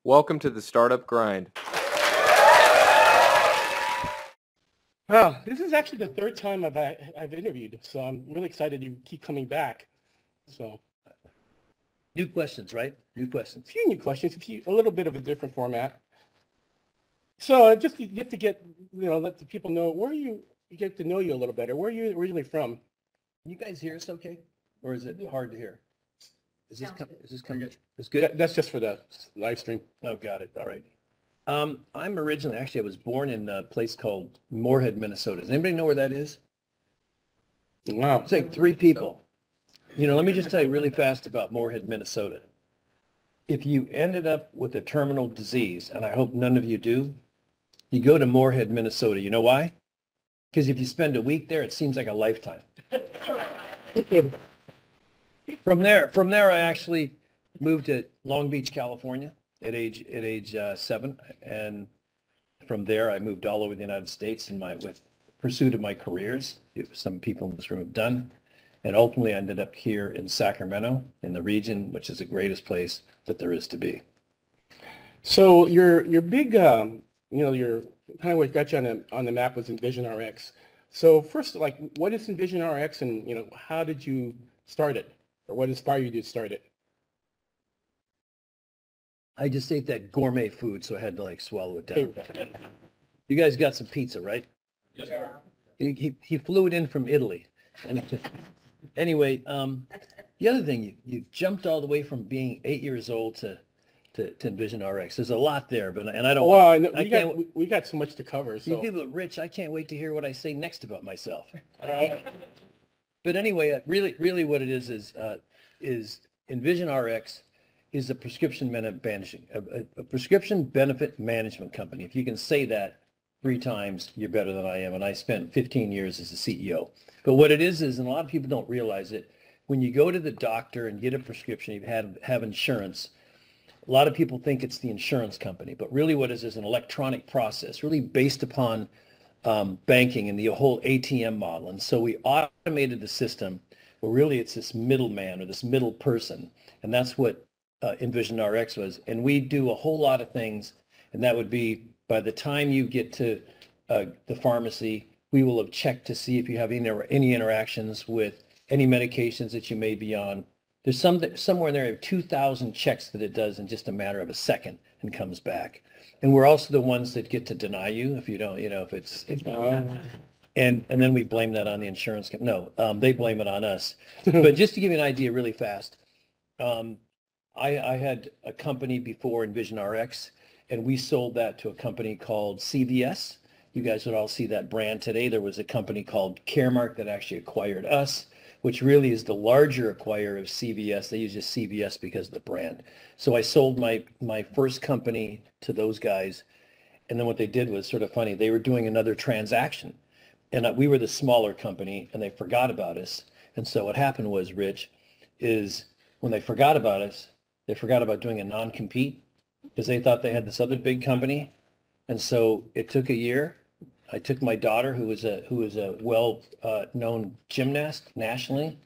Welcome to the Startup Grind. Well, this is actually the third time I've interviewed, so I'm really excited you keep coming back. So, new questions, right? New questions. a few new questions, a little bit of a different format. So just to get, let the people know get to know you a little better. Where are you originally from? Can you guys hear us okay? Or is it hard to hear? Is this coming? It's Good. good? That's just for the live stream. Oh, got it. All right. I'm originally, I was born in a place called Moorhead, Minnesota. Does anybody know where that is? Wow. It's like 3 people. Let me just tell you really fast about Moorhead, Minnesota. If you ended up with a terminal disease, and I hope none of you do, you go to Moorhead, Minnesota. You know why? Because if you spend a week there, it seems like a lifetime. From there, I actually moved to Long Beach, California at age 7, and from there I moved all over the United States with pursuit of my careers. Some people in this room have done, and ultimately I ended up here in Sacramento, in the region, which is the greatest place that there is to be. So your big, your kind of what got you on the map was Envision RX. So first, what is Envision RX, and how did you start it, or what inspired you to start it? I just ate that gourmet food, so I had to swallow it down. You guys got some pizza, right? Yes, sir. He flew it in from Italy. And anyway, the other thing, you jumped all the way from being 8 years old to Envision RX. There's a lot there, and I don't. Well, we got so much to cover. So. You people are rich. I can't wait to hear what I say next about myself. But anyway, really, what it is Envision RX is a prescription benefit management company. If you can say that 3 times, you're better than I am. And I spent 15 years as a CEO. But what it is, and a lot of people don't realize it, when you go to the doctor and get a prescription, you have insurance. A lot of people think it's the insurance company, but really what it is an electronic process, really based upon banking and the whole ATM model. And so we automated the system where really it's this middleman or this middle person. And that's what Envision RX was. And we do a whole lot of things. And that would be by the time you get to the pharmacy, we will have checked to see if you have any interactions with any medications that you may be on. There's somewhere in there 2,000 checks that it does in just a matter of a second and comes back. And we're also the ones that get to deny you if you don't, if it's and then we blame that on the insurance company. No, they blame it on us. But just to give you an idea really fast, I had a company before Envision RX, and we sold that to a company called CVS. You guys would all see that brand today. There was a company called Caremark that actually acquired us, which really is the larger acquirer of CVS. They use just CVS because of the brand. So I sold my first company to those guys. And then what they did was sort of funny. They were doing another transaction. And we were the smaller company, and they forgot about us. And so what happened was, Rich, is when they forgot about us, they forgot about doing a non-compete because they thought they had this other big company. And so it took a year. I took my daughter, who was a well-known gymnast nationally.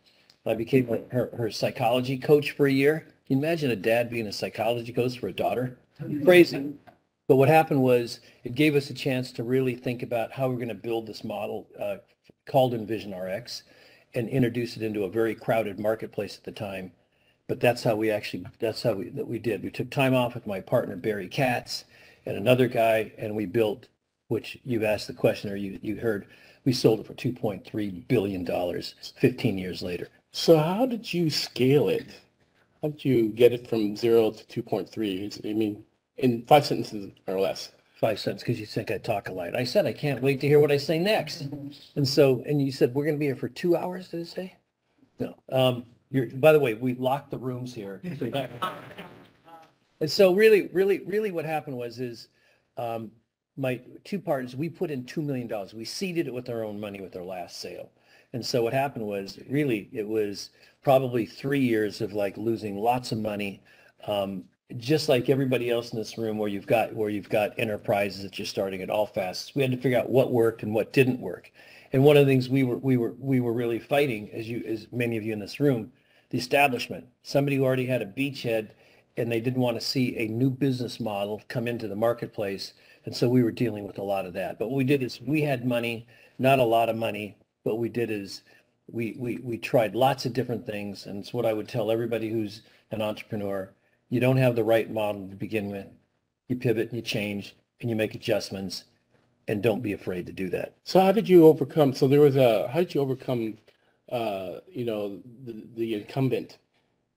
I became her psychology coach for a year. Can you imagine a dad being a psychology coach for a daughter? Crazy. But what happened was it gave us a chance to really think about how we're going to build this model called Envision RX and introduce it into a very crowded marketplace at the time. But that's how we did. We took time off with my partner, Barry Katz, and another guy, and we built, which you've asked the question or you heard, we sold it for $2.3 billion 15 years later. So how did you scale it? How did you get it from 0 to 2.3? I mean, in 5 sentences or less. 5 sentences, because you think I talk a lot. I said, I can't wait to hear what I say next. And you said, we're going to be here for 2 hours, did it say? No. By the way, we locked the rooms here. And so really what happened was my 2 partners, we put in $2 million. We seeded it with our own money with our last sale. And so what happened was really it was probably 3 years of losing lots of money, just like everybody else in this room where you've got enterprises that you're starting at all fast. We had to figure out what worked and what didn't work. And one of the things we were really fighting, as many of you in this room, the establishment, somebody who already had a beachhead and they didn't want to see a new business model come into the marketplace. And so we were dealing with a lot of that. But what we did is we had money, not a lot of money. What we did is we tried lots of different things. And it's what I would tell everybody who's an entrepreneur. You don't have the right model to begin with. You pivot and you change and you make adjustments, and don't be afraid to do that. So how did you overcome, how did you overcome, the incumbent?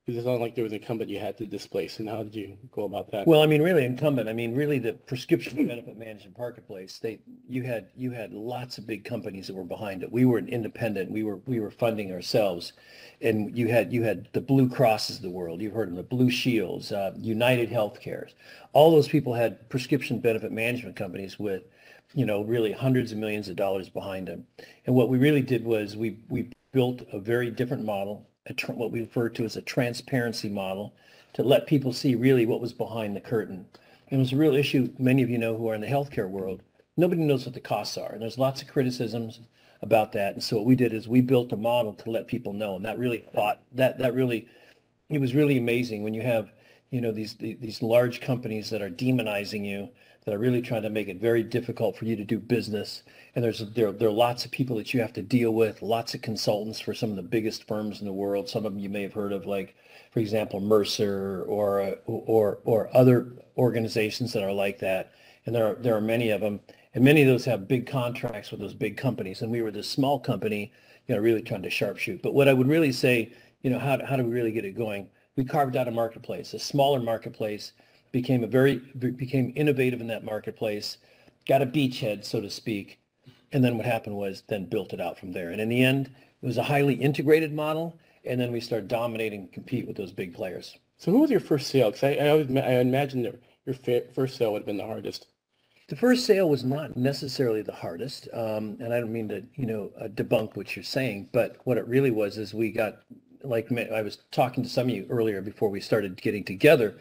Because it sounded like there was an incumbent you had to displace, and how did you go about that? Well, I mean, really really the prescription benefit management marketplace, you had lots of big companies that were behind it. We were an independent, we were funding ourselves. And you had the Blue Crosses of the world, you've heard of them, the Blue Shields, United Healthcare. All those people had prescription benefit management companies with, really hundreds of millions of dollars behind them. And what we really did was we built a very different model, what we refer to as a transparency model, to let people see really what was behind the curtain. And it was a real issue, many of you know who are in the healthcare world. Nobody knows what the costs are, and there's lots of criticisms about that. And so what we did is we built a model to let people know, and that really it was really amazing when you have these large companies that are demonizing you, that are really trying to make it very difficult for you to do business. And there are lots of people that you have to deal with, lots of consultants for some of the biggest firms in the world. Some of them you may have heard of, like, for example, Mercer or other organizations that are like that. And there are many of them. And many of those have big contracts with those big companies. And we were this small company, really trying to sharpshoot. But what I would really say, how do we really get it going? We carved out a marketplace, a smaller marketplace, became innovative in that marketplace, got a beachhead, so to speak. And then what happened was then built it out from there. And in the end, it was a highly integrated model. And then we started dominating and compete with those big players. So who was your first sale? Because I imagine that your first sale would have been the hardest. The first sale was not necessarily the hardest, and I don't mean to, debunk what you're saying, but what it really was is we got, like I was talking to some of you earlier before we started getting together,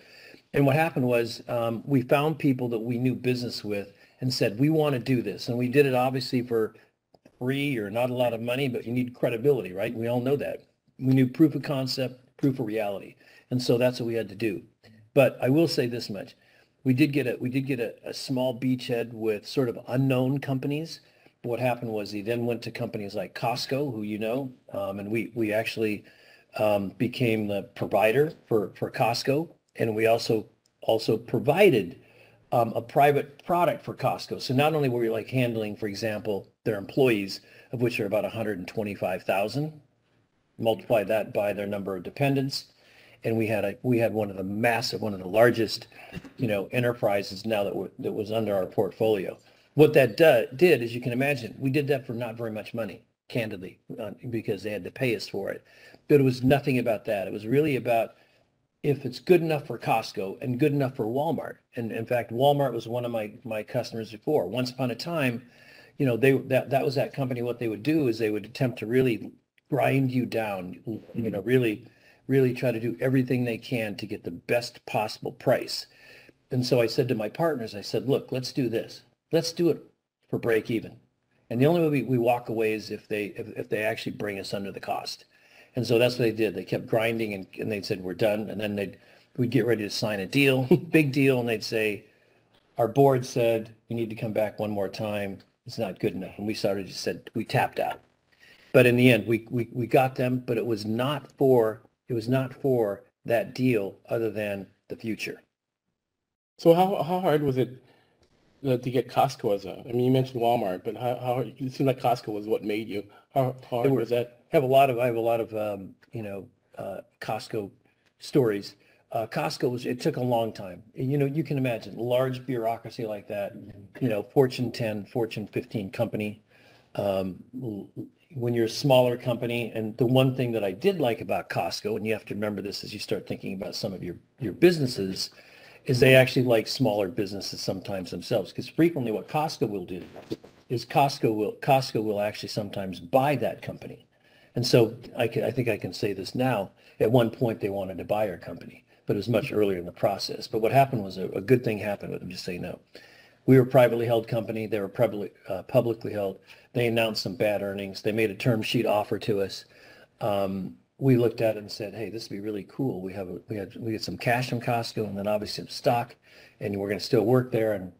and what happened was we found people that we knew business with and said, we want to do this, and we did it obviously for free or not a lot of money, but you need credibility, right? We all know that. We knew proof of concept, proof of reality, and so that's what we had to do. But I will say this much. We did get a small beachhead with sort of unknown companies. But what happened was he then went to companies like Costco, who and we actually became the provider for Costco, and we also provided a private product for Costco. So not only were we handling, for example, their employees, of which are about 125,000, multiply that by their number of dependents. And we had one of the largest, enterprises now that was under our portfolio. What that did, as you can imagine, we did that for not very much money, candidly, because they had to pay us for it. But it was nothing about that. It was really about if it's good enough for Costco and good enough for Walmart. And in fact, Walmart was one of my customers before. Once upon a time, that was that company. What they would do is they would attempt to really grind you down, really try to do everything they can to get the best possible price. And so I said to my partners, I said, look, let's do this. Let's do it for break even. And the only way we walk away is if they actually bring us under the cost. And so that's what they did. They kept grinding and they said, we're done. And then we'd get ready to sign a deal, big deal. And they'd say, our board said, you need to come back one more time. It's not good enough. And we tapped out. But in the end, we got them, but it was not for that deal other than the future. So how hard was it to get Costco you mentioned Walmart, but how it seemed like Costco was what made you. How hard was that? I have a lot of Costco stories. Costco it took a long time. You can imagine large bureaucracy like that, Fortune 10, Fortune 15 company. When you're a smaller company, and the one thing that I did like about Costco, and you have to remember this as you start thinking about some of your businesses, is they actually like smaller businesses sometimes themselves, because frequently what Costco will do is Costco will actually sometimes buy that company. And so I think I can say this now. At one point they wanted to buy our company, but it was much earlier in the process. But what happened was a good thing happened with them, just so you know. We were a privately held company. They were publicly held. They announced some bad earnings. They made a term sheet offer to us. we looked at it and said, hey, this would be really cool. We get some cash from Costco, and then obviously some stock, and we're going to still work there and,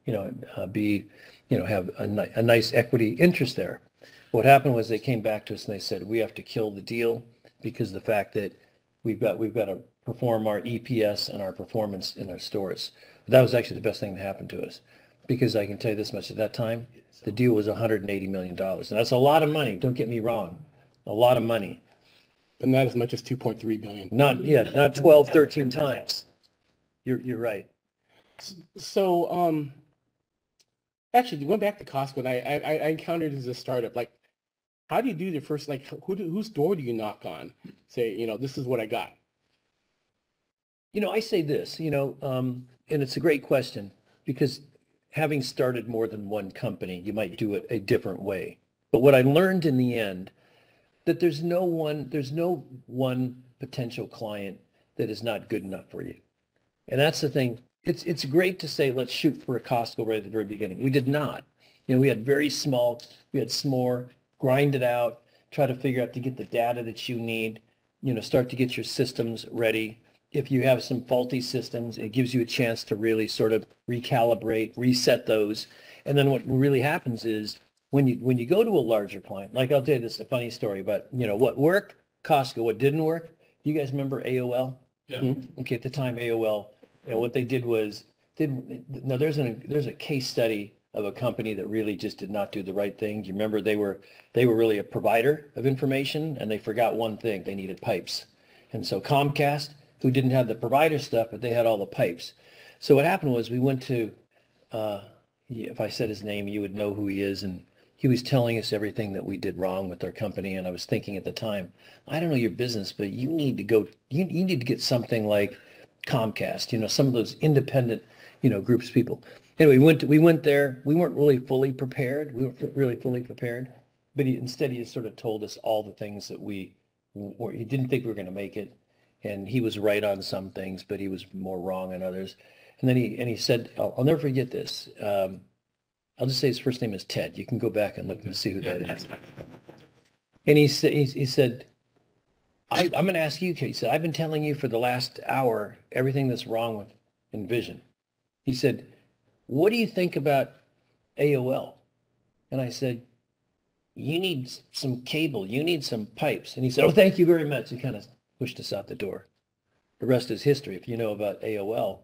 have a nice equity interest there. What happened was they came back to us and they said, we have to kill the deal because of the fact that we've got to perform our EPS and our performance in our stores. That was actually the best thing that happened to us, because I can tell you this much, at that time, the deal was $180 million. And that's a lot of money. Don't get me wrong. A lot of money. But not as much as 2.3 billion. Not 12, 13 times. You're right. So, actually, going back to Costco, and I encountered as a startup, like, how do you do the first, like, whose door do you knock on? Say, this is what I got. I say this, and it's a great question, because having started more than one company, you might do it a different way. But what I learned in the end, that there's no one potential client that is not good enough for you. And that's the thing. It's great to say, let's shoot for a Costco right at the very beginning. We did not. We had s'more, grind it out, try to figure out to get the data that you need, start to get your systems ready. If you have some faulty systems, it gives you a chance to really sort of recalibrate, reset those. And then what really happens is when you go to a larger client, like I'll tell you this, a funny story about, what worked, Costco, what didn't work. You guys remember AOL? Yeah. Mm-hmm. Okay, at the time, AOL, what they did was, there's a case study of a company that really just did not do the right thing. Do you remember they were really a provider of information, and they forgot one thing: they needed pipes. And so Comcast, who didn't have the provider stuff, but they had all the pipes. So what happened was we went to, if I said his name, you would know who he is, and he was telling us everything that we did wrong with our company. And I was thinking at the time, I don't know your business, but you need to get something like Comcast, some of those independent, groups of people. Anyway, we went there. We weren't really fully prepared. But instead he sort of told us all the things that he didn't think we were going to make it. And he was right on some things, but he was more wrong on others. And then he said, I'll never forget this. I'll just say his first name is Ted. You can go back and look and see who that is. And he said, I'm going to ask you, Kate. He said, I've been telling you for the last hour everything that's wrong with Envision. He said, what do you think about AOL? And I said, you need some cable. You need some pipes. And he said, oh, thank you very much. He kind of pushed us out the door. The rest is history. If you know about AOL,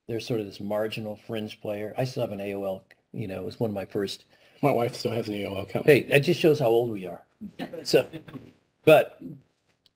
they're sort of this marginal fringe player. I still have an AOL. It was one of my first. My wife still has an AOL account. Hey, that just shows how old we are. So, but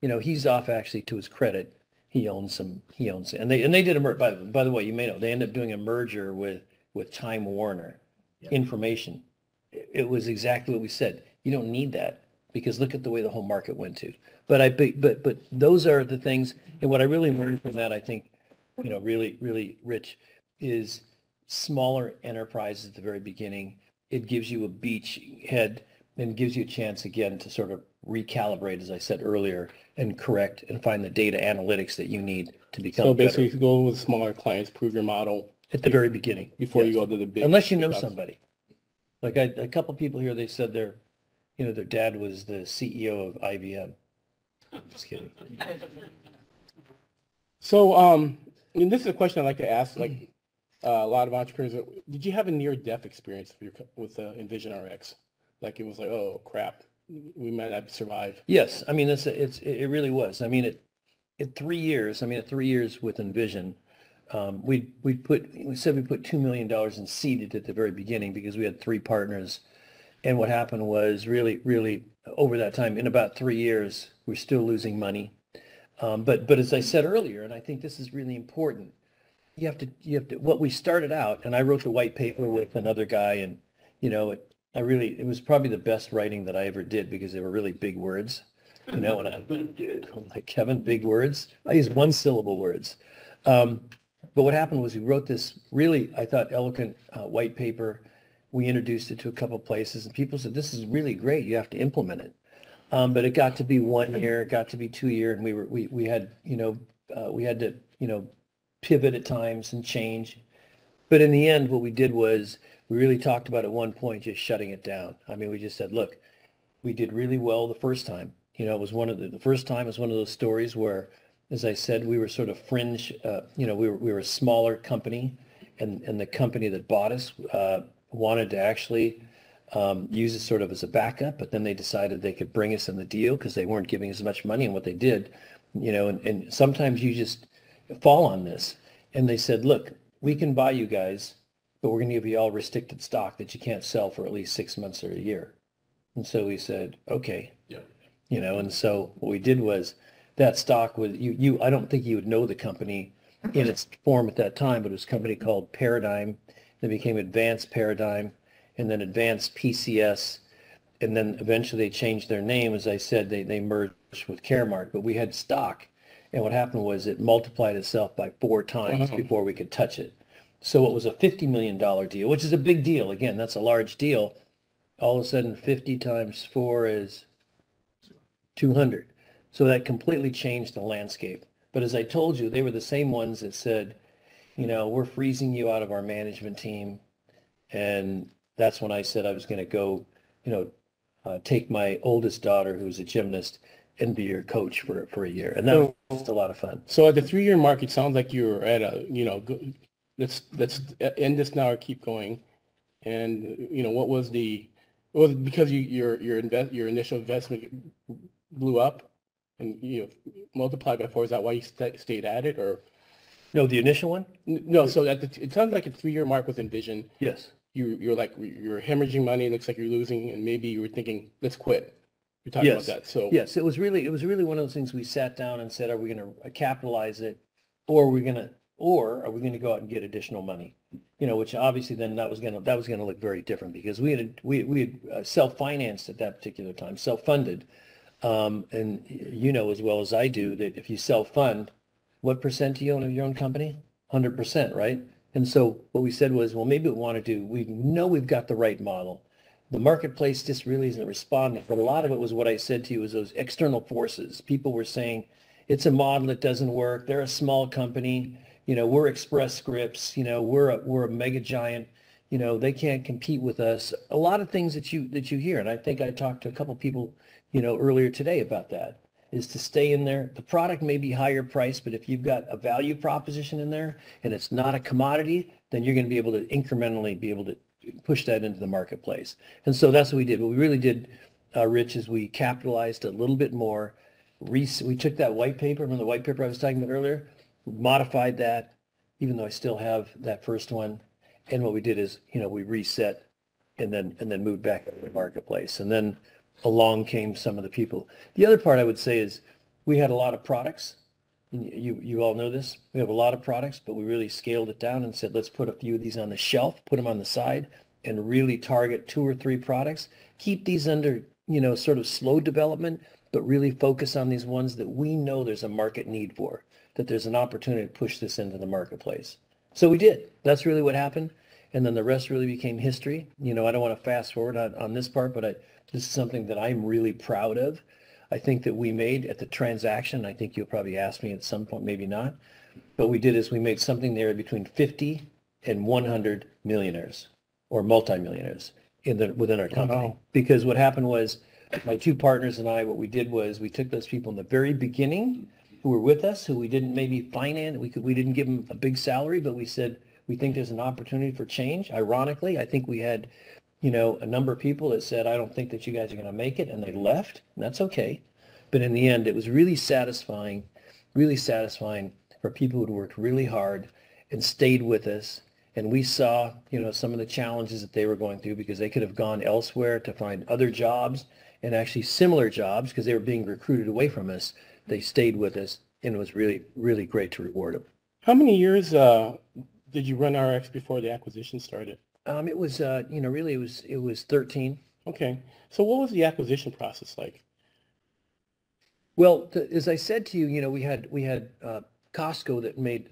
he's off. Actually, to his credit, he owns, and they did a merger. By the way, you may know they ended up doing a merger with Time Warner. Yeah. Information. It was exactly what we said. You don't need that, because look at the way the whole market went to. But those are the things. And what I really learned from that, I think, really, really rich, is smaller enterprises at the very beginning. It gives you a beachhead and gives you a chance again to sort of recalibrate, as I said earlier, and correct and find the data analytics that you need to become better. So basically, go with smaller clients, prove your model at the very beginning before you go to the big. Unless you know somebody. Like a couple people here, they said their dad was the CEO of IBM. Just kidding. So, and this is a question I like to ask, like a lot of entrepreneurs. Did you have a near-death experience with Envision RX? Like it was like, oh crap, we might not survive. Yes, I mean it really was. I mean at 3 years. I mean at 3 years with Envision, we put $2 million in seeded at the very beginning because we had 3 partners. And what happened was really over that time, in about 3 years, we're still losing money. But as I said earlier, and I think this is really important, you have to what we started out, and I wrote the white paper with another guy, and it was probably the best writing that I ever did because they were really big words. And I'm like, Kevin, big words? I use 1-syllable words. But what happened was we wrote this really, I thought, eloquent white paper. We introduced it to a couple of places, and people said, this is really great. You have to implement it. But it got to be 1 year, it got to be 2 year, and we had to pivot at times and change. But in the end, what we did was we really talked about at one point just shutting it down. I mean, we just said, look, we did really well the first time. It was one of the first time, it was one of those stories where, as I said, we were sort of fringe, we were a smaller company, and the company that bought us wanted to actually use it sort of as a backup, but then they decided they could bring us in the deal because they weren't giving as much money. And what they did, and sometimes you just fall on this. And they said, look, we can buy you guys, but we're going to give you all restricted stock that you can't sell for at least 6 months or a year. And so we said, okay. Yeah. And so what we did was that stock was, I don't think you would know the company in its form at that time, but it was a company called Paradigm. Then became Advanced Paradigm, and then Advanced PCS. And then eventually they changed their name. As I said, they merged with Caremark, but we had stock. And what happened was it multiplied itself by 4 times before we could touch it. So it was a $50 million deal, which is a big deal. Again, that's a large deal. All of a sudden, 50 times 4 is 200. So that completely changed the landscape. But as I told you, they were the same ones that said, we're freezing you out of our management team. And that's when I said I was going to go, take my oldest daughter, who's a gymnast, and be your coach for a year. And that was just a lot of fun. So at the 3-year mark, it sounds like you're at a, let's end this now or keep going. And, what was because your initial investment blew up and, multiplied by 4? Is that why you stayed at it, or? No, the initial one? No, so it sounds like a 3-year mark with Envision. Yes. You're hemorrhaging money. It looks like you're losing, and maybe you were thinking, let's quit. You're talking about that. So yes, it was really one of those things we sat down and said, are we going to capitalize it, or are we going to go out and get additional money? Which obviously then that was going to look very different, because we had self-financed at that particular time, self-funded, and as well as I do that if you self-fund, what percent do you own of your own company? 100%, right? And so what we said was, well, maybe we know we've got the right model. The marketplace just really isn't responding. But a lot of it was what I said to you, was those external forces. People were saying, it's a model that doesn't work. They're a small company. We're Express Scripts. We're a mega giant. They can't compete with us. A lot of things that you hear. And I think I talked to a couple people, earlier today about that, is to stay in there. The product may be higher priced, but if you've got a value proposition in there and it's not a commodity, then you're going to be able to incrementally be able to push that into the marketplace. And so that's what we did. What we really did, Rich, is we capitalized a little bit more. We took that white paper, remember the white paper I was talking about earlier, modified that, even though I still have that first one. And what we did is, we reset and then moved back to the marketplace. And then along came some of the people. The other part I would say is we had a lot of products. You all know this. We have a lot of products, but we really scaled it down and said, let's put a few of these on the shelf, put them on the side, and really target 2 or 3 products. Keep these under, sort of slow development, but really focus on these ones that we know there's a market need for, that there's an opportunity to push this into the marketplace. So we did. That's really what happened. And then the rest really became history. I don't want to fast forward on this part, but this is something that I'm really proud of. I think that we made at the transaction, I think you'll probably ask me at some point, maybe not, but we did is we made something there between 50 and 100 millionaires or multimillionaires within our company. Wow. Because what happened was my 2 partners and I, what we did was we took those people in the very beginning who were with us, who we didn't maybe finance, we didn't give them a big salary, but we said, we think there's an opportunity for change. Ironically, I think we had a number of people that said, I don't think that you guys are going to make it, and they left, and that's okay. But in the end, it was really satisfying for people who had worked really hard and stayed with us. And we saw, some of the challenges that they were going through, because they could have gone elsewhere to find other jobs, and actually similar jobs, because they were being recruited away from us. They stayed with us, and it was really, really great to reward them. How many years did you run RX before the acquisition started? It was, really it was 13. Okay. So what was the acquisition process like? Well, as I said to you, we had Costco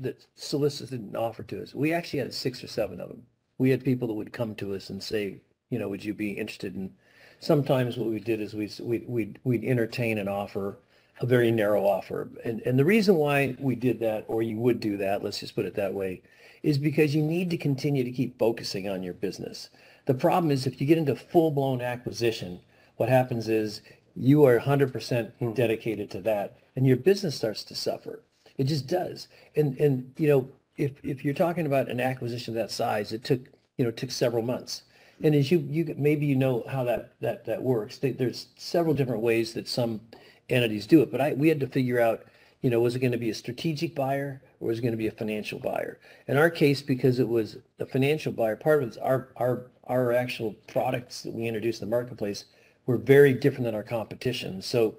that solicited an offer to us. We actually had 6 or 7 of them. We had people that would come to us and say, would you be interested in? Sometimes what we did is we'd entertain an offer, a very narrow offer, and the reason why we did that, or you would do that, let's just put it that way, is because you need to continue to keep focusing on your business. The problem is if you get into full-blown acquisition, what happens is you are 100% dedicated to that, and your business starts to suffer. It just does. And you know, if you're talking about an acquisition of that size, it took several months. And as you maybe you know how that works. There's several different ways that some entities do it, but we had to figure out, you know, was it going to be a strategic buyer or was it going to be a financial buyer? In our case, because it was a financial buyer, part of it's our actual products that we introduced in the marketplace were very different than our competition. So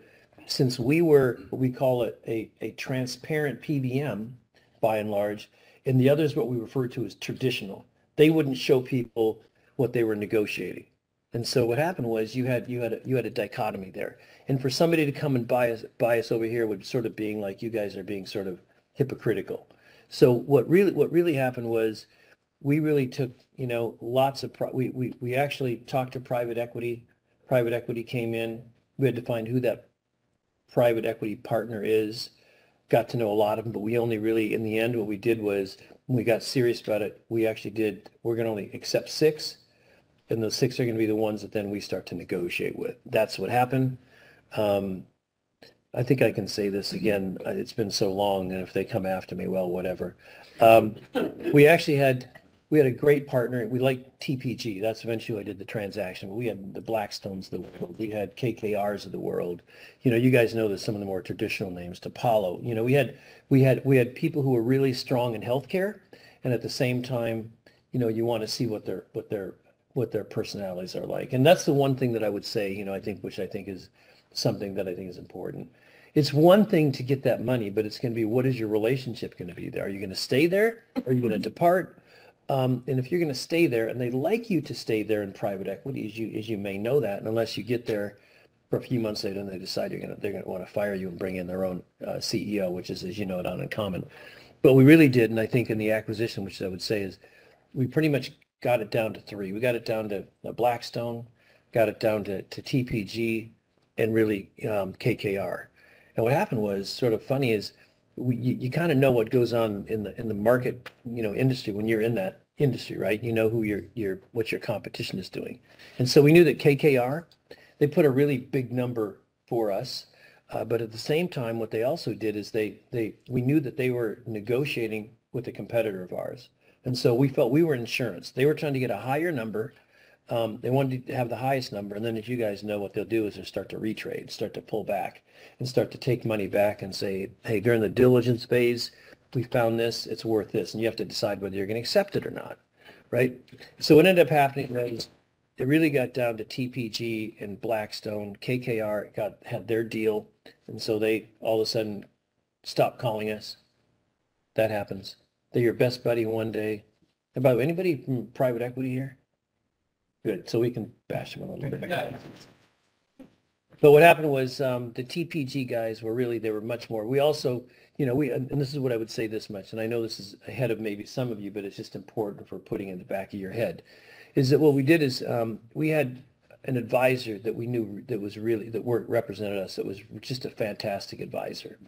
since we were, we call it a transparent PBM by and large, and the other is what we refer to as traditional. They wouldn't show people what they were negotiating. And so what happened was you had a dichotomy there. And for somebody to come and buy us over here would sort of being like, you guys are being sort of hypocritical. So what really happened was we really took, you know, lots of we actually talked to private equity. Private equity came in. We had to find who that private equity partner is. Got to know a lot of them, but we only really, in the end, what we did was when we got serious about it, we're going to only accept 6. And those 6 are going to be the ones that then we start to negotiate with. That's what happened. I think I can say this again. It's been so long, and if they come after me, well, whatever. We had a great partner. We liked TPG. That's eventually who I did the transaction. But we had the Blackstones of the world. We had KKRs of the world. You know, you guys know that some of the more traditional names, Apollo. You know, we had people who were really strong in healthcare, and at the same time, you know, you want to see what their personalities are like. And that's the one thing that I would say, you know, which I think is something that I think is important. It's one thing to get that money, but it's going to be, what is your relationship going to be there? Are you going to stay there? Are you going to depart? And if you're going to stay there, and they like you to stay there in private equity, as you may know that, and unless you get there for a few months later and they decide they're going to want to fire you and bring in their own CEO, which is, as you know, not uncommon. But we really did, and I think in the acquisition, which I would say is, we pretty much got it down to 3. We got it down to Blackstone, got it down to TPG, and really KKR. And what happened was sort of funny is you kind of know what goes on in the market, you know, industry when you're in that industry, right? You know who what your competition is doing. And so we knew that KKR, they put a really big number for us. But at the same time, what they also did is we knew that they were negotiating with a competitor of ours. And so we felt we were insurance. They were trying to get a higher number. They wanted to have the highest number. And then, as you guys know, what they'll do is they'll start to retrade, start to pull back, and start to take money back and say, hey, during the diligence phase, we found this, it's worth this. And you have to decide whether you're going to accept it or not, right? So what ended up happening was it really got down to TPG and Blackstone. KKR had their deal. And so they all of a sudden stopped calling us. That happens. They're your best buddy one day. And by the way, anybody from private equity here? Good. So we can bash them a little bit. But what happened was the TPG guys they were much more. We also, you know, and this is what I would say this much, and I know this is ahead of maybe some of you, but it's just important for putting in the back of your head, is that what we did is we had an advisor that we knew that represented us, that was just a fantastic advisor.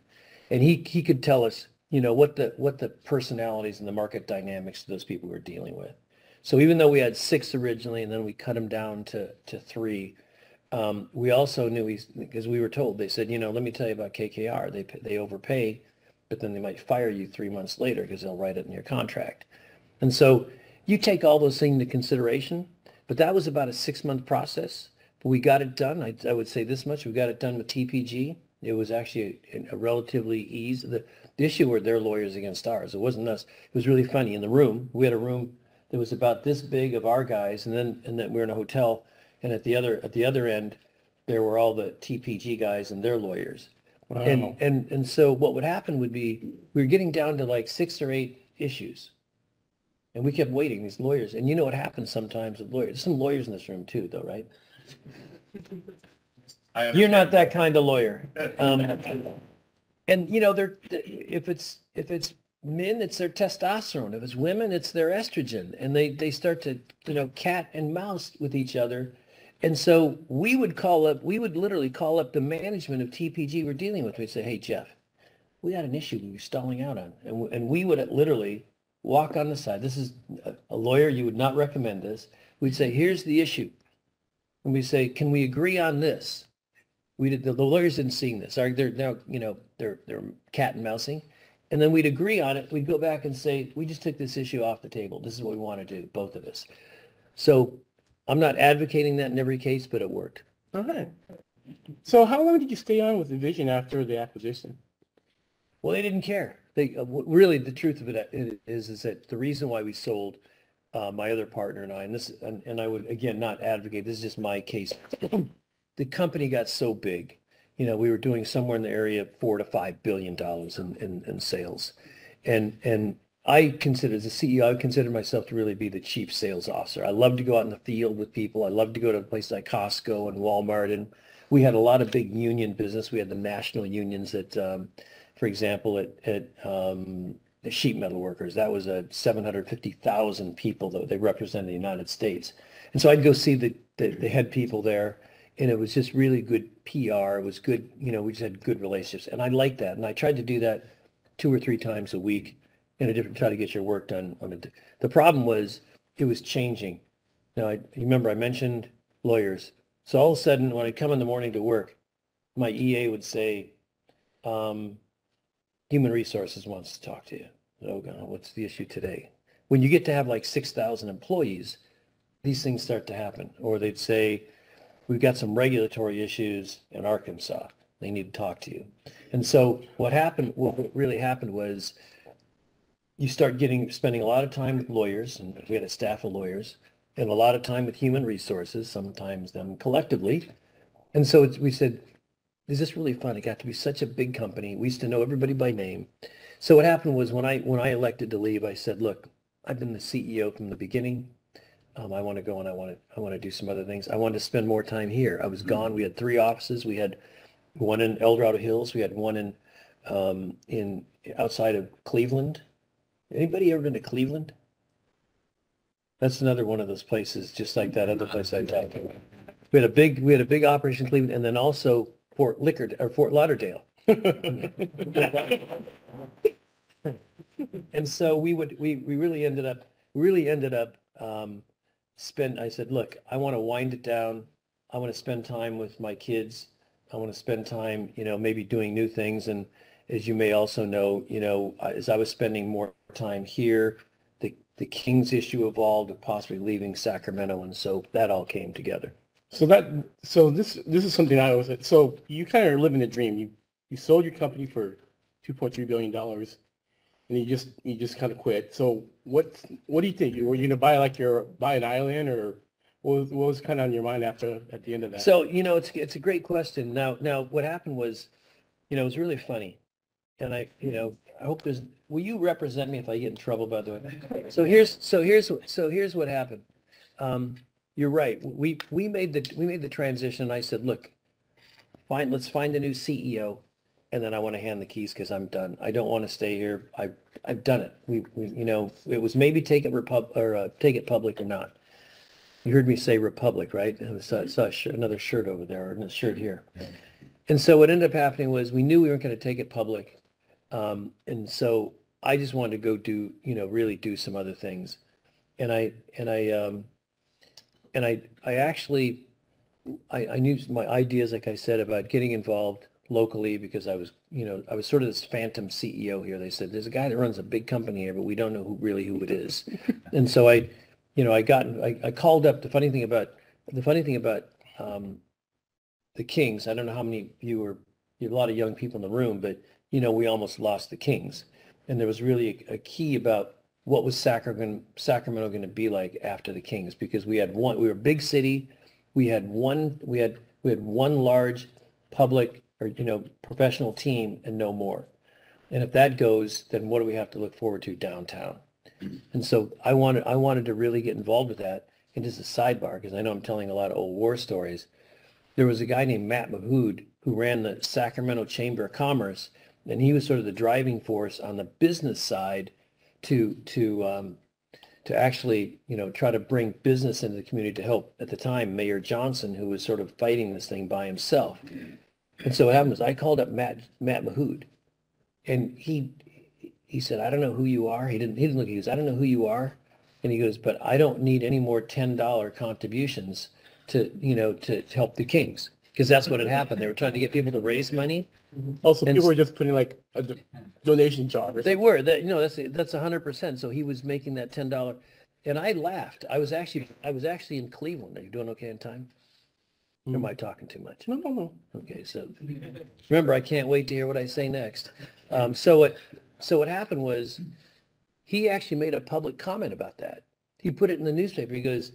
And he could tell us, you know, what the personalities and the market dynamics of those people were dealing with. So even though we had 6 originally, and then we cut them down to 3, we also knew, because we were told, they said, you know, let me tell you about KKR. They overpay, but then they might fire you 3 months later because they'll write it in your contract. And so you take all those things into consideration, but that was about a 6-month process. But we got it done. I would say this much: we got it done with TPG. It was actually a relatively easy. The issue were their lawyers against ours. It wasn't us. It was really funny. In the room, we had a room that was about this big of our guys, and then we were in a hotel, and at the other end, there were all the TPG guys and their lawyers. Wow. And so what would happen would be, we were getting down to like 6 or 8 issues, and we kept waiting, these lawyers. And you know what happens sometimes with lawyers. There's some lawyers in this room too, though, right? You're not that kind of lawyer. And you know, if it's men, it's their testosterone. If it's women, it's their estrogen, and they start to, you know, cat and mouse with each other. And so we would literally call up the management of TPG we're dealing with. We'd say, hey, Jeff, we got an issue we were stalling out on. And we would literally walk on the side. This is a lawyer, you would not recommend this. We'd say, here's the issue. And we say, can we agree on this? the lawyers didn't see this. They're now, they're cat and mousing. And then we'd agree on it. We'd go back and say, we just took this issue off the table. This is what we want to do, both of us. So I'm not advocating that in every case, but it worked. All right. So how long did you stay on with Envision after the acquisition? Well, they didn't care. They really, the truth of it is that the reason why we sold, my other partner and I, and I would, again, not advocate, this is just my case. The company got so big. We were doing somewhere in the area of $4 to $5 billion in sales. And I consider, as a CEO, I consider myself to really be the chief sales officer. I love to go out in the field with people. I love to go to places like Costco and Walmart. And we had a lot of big union business. We had the national unions that, for example, at the sheet metal workers, that was 750,000 people that they represent the United States. And so I'd go see the head people there. And it was just really good PR. It was good, we just had good relationships. And I liked that. And I tried to do that 2 or 3 times a week try to get your work done. The problem was it was changing. Now, you remember I mentioned lawyers. So all of a sudden, when I come in the morning to work, my EA would say, Human Resources wants to talk to you. Oh, God, what's the issue today? When you get to have like 6,000 employees, these things start to happen. Or they'd say, we've got some regulatory issues in Arkansas. They need to talk to you. And so what really happened was you start spending a lot of time with lawyers, and we had a staff of lawyers, and a lot of time with human resources, sometimes them collectively. And so we said, is this really fun? It got to be such a big company. We used to know everybody by name. So what happened was when I elected to leave, I said, look, I've been the CEO from the beginning. I want to go and I want to do some other things. I wanted to spend more time here. I was gone. We had 3 offices. We had one in El Dorado Hills. We had one in outside of Cleveland. Anybody ever been to Cleveland? That's another one of those places, just like that other place I talked about. We had a big operation in Cleveland, and then also Fort Lauderdale. And so we really ended up I said, look, I want to wind it down. I want to spend time with my kids. I want to spend time, maybe doing new things. And as you may also know, as I was spending more time here, the Kings issue evolved of possibly leaving Sacramento. And so that all came together. So this is something I always said. So you kind of living the dream. You sold your company for $2.3 billion. And you just kind of quit. So what do you think? Were you going to buy an island, or what was kind of on your mind at the end of that? So it's a great question. Now what happened was, it was really funny, and I hope will you represent me if I get in trouble, by the way? So here's what happened. You're right. We made the transition. And I said, look, let's find a new CEO. And then I want to hand the keys because I'm done. I don't want to stay here. I've done it. It was maybe take it public or not. You heard me say Republic, right? And I saw another shirt over there, and a shirt here. And so what ended up happening was we knew we weren't going to take it public, and so I just wanted to go really do some other things, and I actually knew my ideas, like I said, about getting involved locally, because I was sort of this phantom CEO here. They said, there's a guy that runs a big company here, but we don't know who it is. And so I called up. The funny thing about the Kings, I don't know how many of you have a lot of young people in the room, but we almost lost the Kings. And there was really a key about what was Sacramento going to be like after the Kings, because we were a big city. We had one large public or professional team and no more. And if that goes, then what do we have to look forward to downtown? And so I wanted to really get involved with that. And just a sidebar, because I know I'm telling a lot of old war stories. There was a guy named Matt Mahood who ran the Sacramento Chamber of Commerce, and he was sort of the driving force on the business side to actually try to bring business into the community to help, at the time, Mayor Johnson, who was sort of fighting this thing by himself. And so what happened was I called up Matt Mahood, and he said, I don't know who you are. He didn't look. He goes, I don't know who you are. And he goes, but I don't need any more $10 contributions to help the Kings. because that's what had happened. They were trying to get people to raise money. Also, And people were just putting like a donation jar. Or They something. were that that's 100%. So he was making that $10, and I laughed. I was actually in Cleveland. Are you doing okay in time? Or am I talking too much? No. Okay, so remember, I can't wait to hear what I say next. So what happened was he actually made a public comment about that. He put it in the newspaper. He goes,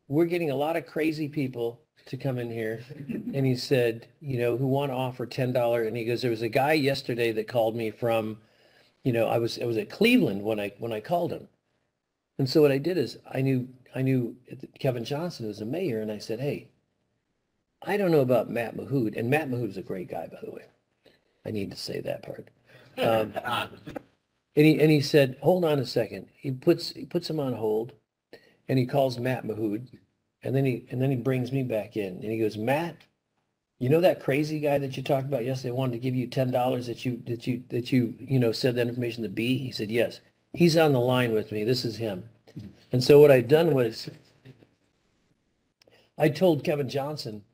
"We're getting a lot of crazy people to come in here," and he said, who want to offer $10. And he goes, "There was a guy yesterday that called me from, I was at Cleveland when I called him." And so what I did is I knew Kevin Johnson was the mayor, and I said, "Hey, I don't know about Matt Mahood," and Matt Mahood's a great guy, by the way. I need to say that part. And he said, "Hold on a second." He puts him on hold, and he calls Matt Mahood, and then he brings me back in, and he goes, "Matt, you know that crazy guy that you talked about yesterday wanted to give you $10 that you said that information to B?" He said, "Yes. He's on the line with me. This is him." And so what I'd done was I told Kevin Johnson,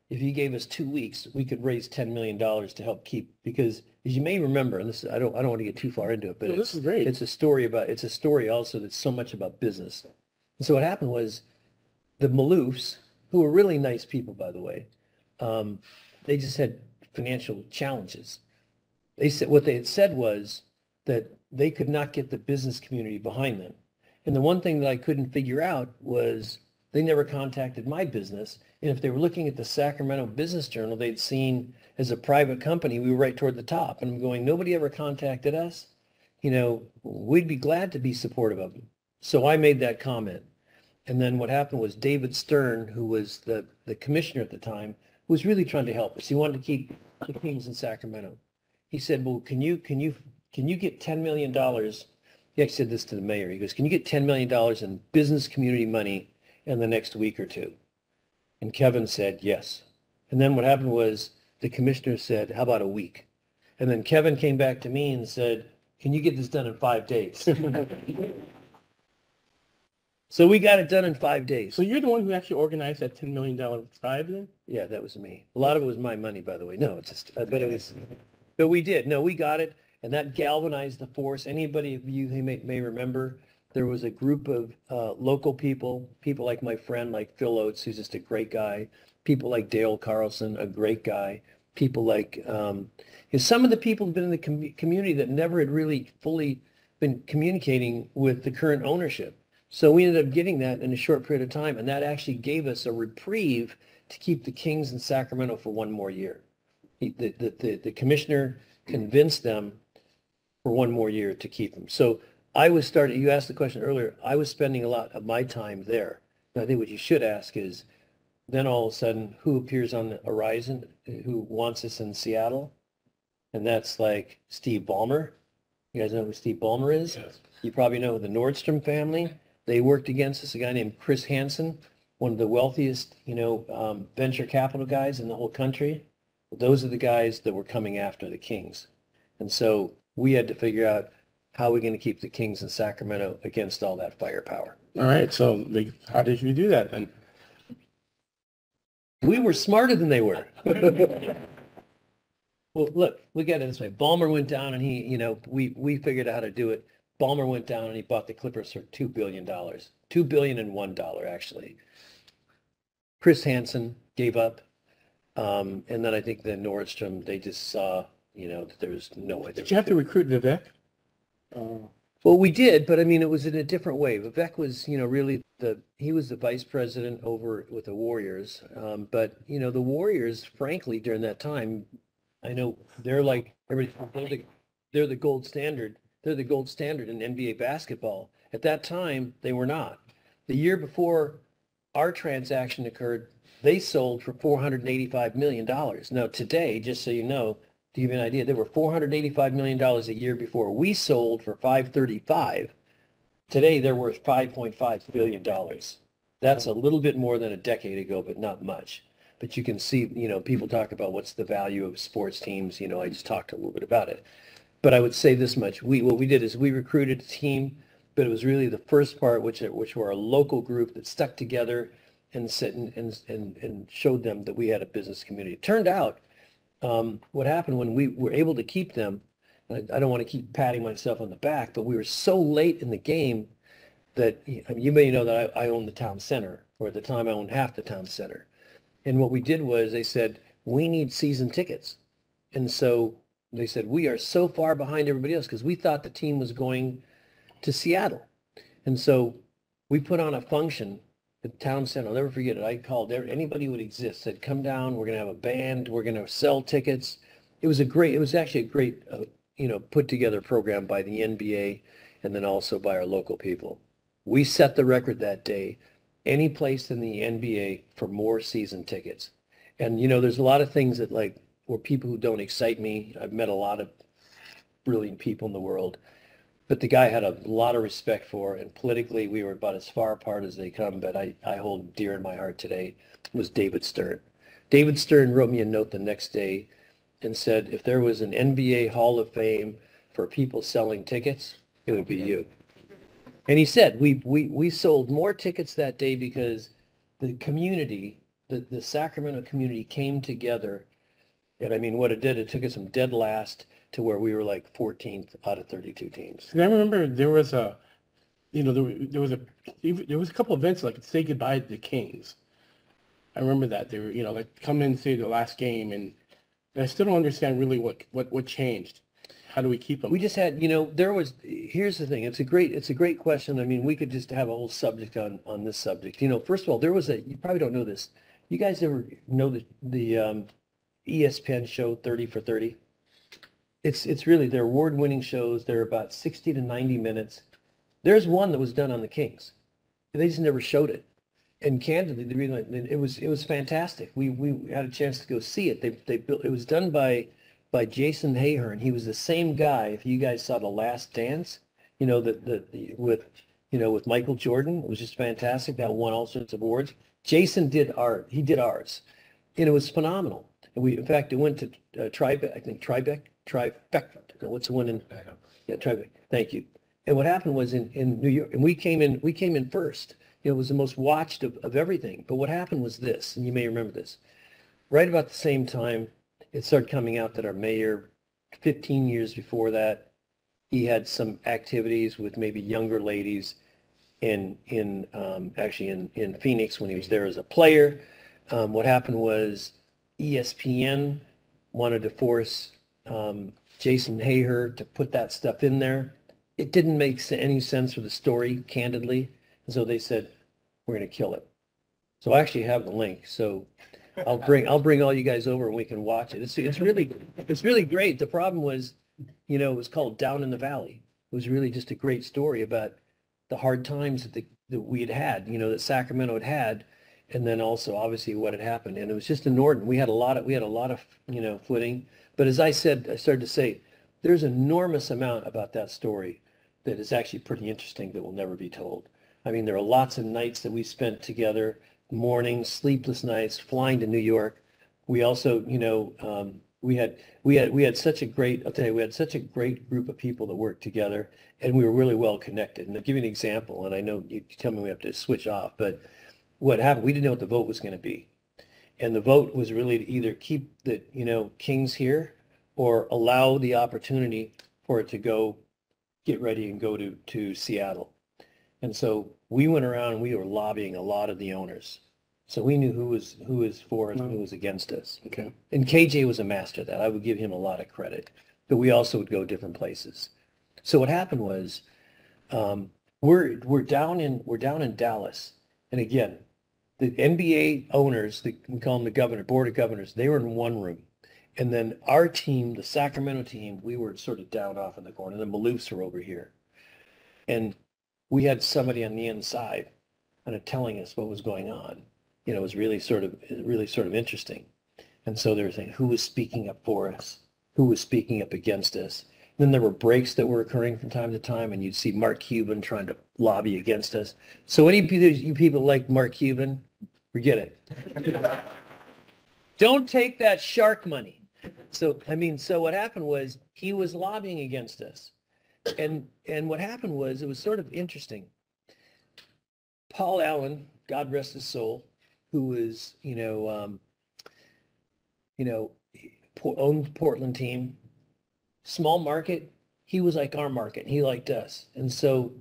if he gave us 2 weeks, we could raise $10 million to help keep, because as you may remember, and this, I don't want to get too far into it, but This is great. it's a story also that's so much about business. And so what happened was the Maloofs, who were really nice people, by the way, they just had financial challenges. What they had said was that they could not get the business community behind them. And the one thing that I couldn't figure out was they never contacted my business. And if they were looking at the Sacramento Business Journal, they'd seen as a private company, we were right toward the top. And I'm going, nobody ever contacted us. We'd be glad to be supportive of them. So I made that comment. And then what happened was David Stern, who was the commissioner at the time, was really trying to help us. He wanted to keep the Kings in Sacramento. He said, "Well, can you get $10 million?" He actually said this to the mayor. He goes, "Can you get $10 million in business community money in the next week or two?" And Kevin said, "Yes." And then what happened was the commissioner said, "How about a week?" And then Kevin came back to me and said, "Can you get this done in 5 days?" So we got it done in 5 days. So you're the one who actually organized that $10 million drive then? Yeah, that was me. A lot of it was my money, by the way. No, it's just, but we did. No, we got it. And that galvanized the force. Anybody of you who may remember, there was a group of local people like my friend, like Phil Oates, who's just a great guy. People like Dale Carlson, a great guy. People like, some of the people have been in the community that never had really fully been communicating with the current ownership. So we ended up getting that in a short period of time, and that actually gave us a reprieve to keep the Kings in Sacramento for one more year. The commissioner convinced them for one more year to keep them. So you asked the question earlier, I was spending a lot of my time there. And I think what you should ask is, then all of a sudden, who appears on the horizon, who wants us in Seattle? And that's like Steve Ballmer. You guys know who Steve Ballmer is? Yes. You probably know the Nordstrom family. They worked against us, a guy named Chris Hansen, one of the wealthiest, venture capital guys in the whole country. Those are the guys that were coming after the Kings. And so we had to figure out how we're going to keep the Kings in Sacramento against all that firepower. All right. So how did you do that then? We were smarter than they were. Well, look at it this way. Ballmer went down and we figured out how to do it. Ballmer went down and he bought the Clippers for $2 billion. $2 billion and $1, actually. Chris Hansen gave up. And then I think the Nordstrom, they just saw, that there was no way. Did you have to recruit Vivek? Well, we did, but I mean, it was in a different way. Vivek was, really he was the vice president over with the Warriors. But, the Warriors, frankly, during that time, I know they're like, they're the gold standard. They're the gold standard in NBA basketball. At that time, they were not. The year before our transaction occurred, they sold for $485 million. Now, today, just so you know, to give you an idea, they were $485 million a year before. We sold for $535. Today, they're worth $5.5 billion. That's a little bit more than a decade ago, but not much. But you can see, people talk about what's the value of sports teams. I just talked a little bit about it. But I would say this much. What we did is we recruited a team, but it was really the first part, which were a local group that stuck together. and sit and showed them that we had a business community. It turned out what happened when we were able to keep them, I don't want to keep patting myself on the back, but we were so late in the game that you may know that I own the town center, or at the time I owned half the town center. And what we did was they said, we need season tickets. And so they said, we are so far behind everybody else because we thought the team was going to Seattle. And so we put on a function at the town center. I'll never forget it. I called anybody who would exist, said, come down, we're going to have a band, we're going to sell tickets. It was actually a great, put together program by the NBA and then also by our local people. We set the record that day, any place in the NBA for more season tickets. And, there's a lot of things that were people who don't excite me. I've met a lot of brilliant people in the world, but the guy I had a lot of respect for, and politically we were about as far apart as they come, but I hold dear in my heart today, was David Stern. David Stern wrote me a note the next day and said, if there was an NBA Hall of Fame for people selling tickets, it would be you. And he said, we sold more tickets that day because the community, the Sacramento community came together. And I mean, what it did, it took us from dead last to where we were like 14th out of 32 teams. And I remember there was a couple events like say goodbye to the Kings. I remember that they were, come in and say the last game, and I still don't understand really what changed. How do we keep them? We just had, here's the thing. It's a great question. I mean, we could just have a whole subject on this subject. First of all, you probably don't know this. You guys ever know the ESPN show 30 for 30? It's really, they're award-winning shows. They're about 60 to 90 minutes. There's one that was done on the Kings. They just never showed it. And candidly, it was fantastic. We had a chance to go see it. They built, it was done by Jason Ahern. He was the same guy. If you guys saw The Last Dance, with Michael Jordan, it was just fantastic. That won all sorts of awards. Jason did art. He did ours, and it was phenomenal. And in fact, it went to Tribeca. What's the one in? Yeah, Tribeca. Thank you. And what happened was in New York, and we came in first. It was the most watched of everything. But what happened was this, and you may remember this. Right about the same time, it started coming out that our mayor, 15 years before that, he had some activities with maybe younger ladies in Phoenix when he was there as a player. What happened was ESPN wanted to force Jason Ahern to put that stuff in there. It didn't make any sense for the story, candidly. And so they said, we're going to kill it. So I actually have the link. So I'll bring all you guys over and we can watch it. It's really great. The problem was, it was called Down in the Valley. It was really just a great story about the hard times that we had, that Sacramento had, and then also obviously what had happened. And it was just inordinate. We had a lot of footing. But as I said, I started to say, there's an enormous amount about that story that is actually pretty interesting that will never be told. I mean, there are lots of nights that we spent together, mornings, sleepless nights, flying to New York. We also, we had such a great, I'll tell you, we had such a great group of people that worked together, and we were really well connected. And I'll give you an example, and I know you tell me we have to switch off, but what happened, we didn't know what the vote was going to be. And the vote was really to either keep the, Kings here or allow the opportunity for it to go, get ready and go to Seattle. And so we went around and we were lobbying a lot of the owners. So we knew who was for us and who was against us. Okay. And KJ was a master of that. I would give him a lot of credit. But we also would go different places. So what happened was we're down in Dallas. And again, the NBA owners, we call them the board of governors, they were in one room. And then our team, the Sacramento team, we were sort of down off in the corner. The Maloofs were over here. And we had somebody on the inside kind of telling us what was going on. It was really sort of interesting. And so they were saying, who was speaking up for us? Who was speaking up against us? And then there were breaks that were occurring from time to time, and you'd see Mark Cuban trying to lobby against us. So any of you people like Mark Cuban, forget it. Don't take that shark money. So what happened was he was lobbying against us. And what happened was, it was sort of interesting. Paul Allen, God rest his soul, who was, owned Portland team, small market. He was like our market. He liked us. And so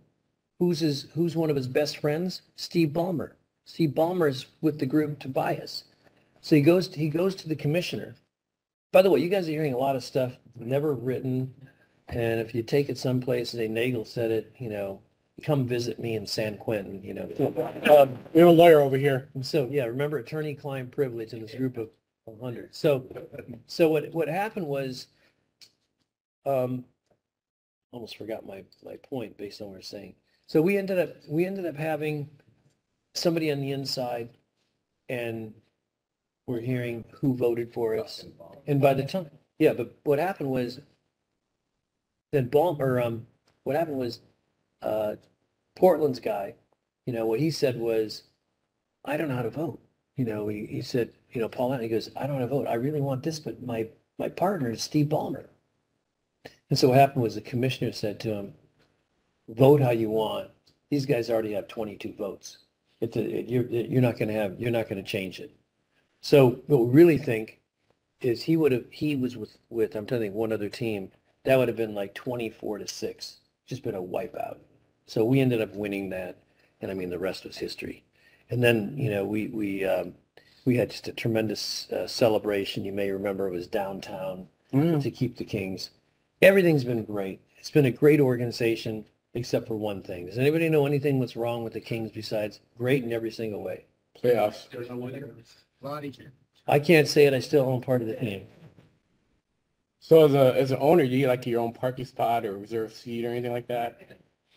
who's one of his best friends? Steve Ballmer. Steve Ballmer's with the group Tobias. So he goes to the commissioner. By the way, you guys are hearing a lot of stuff never written. And if you take it someplace, say Nagle said it, come visit me in San Quentin, We're a lawyer over here. And so, yeah, remember attorney-client privilege in this group of 100. So what happened was, almost forgot my point based on what we're saying. So we ended up having somebody on the inside, and we're hearing who voted for us. And by the time, yeah, but what happened was Portland's guy, what he said was, I don't know how to vote. He said, Paul, he goes, I don't know how to vote. I really want this, but my partner is Steve Ballmer. And so what happened was the commissioner said to him, vote how you want. These guys already have 22 votes. You're not going to change it. So what we really think is he was with I'm telling you, one other team, that would have been like 24-6, just been a wipeout. So we ended up winning that, and I mean the rest was history. And then we had just a tremendous celebration. You may remember it was downtown to keep the Kings. Everything's been great. It's been a great organization, except for one thing. Does anybody know anything what's wrong with the Kings besides great in every single way? Playoffs. I can't say it. I still own part of the team. So as an owner, do you like your own parking spot or reserved seat or anything like that?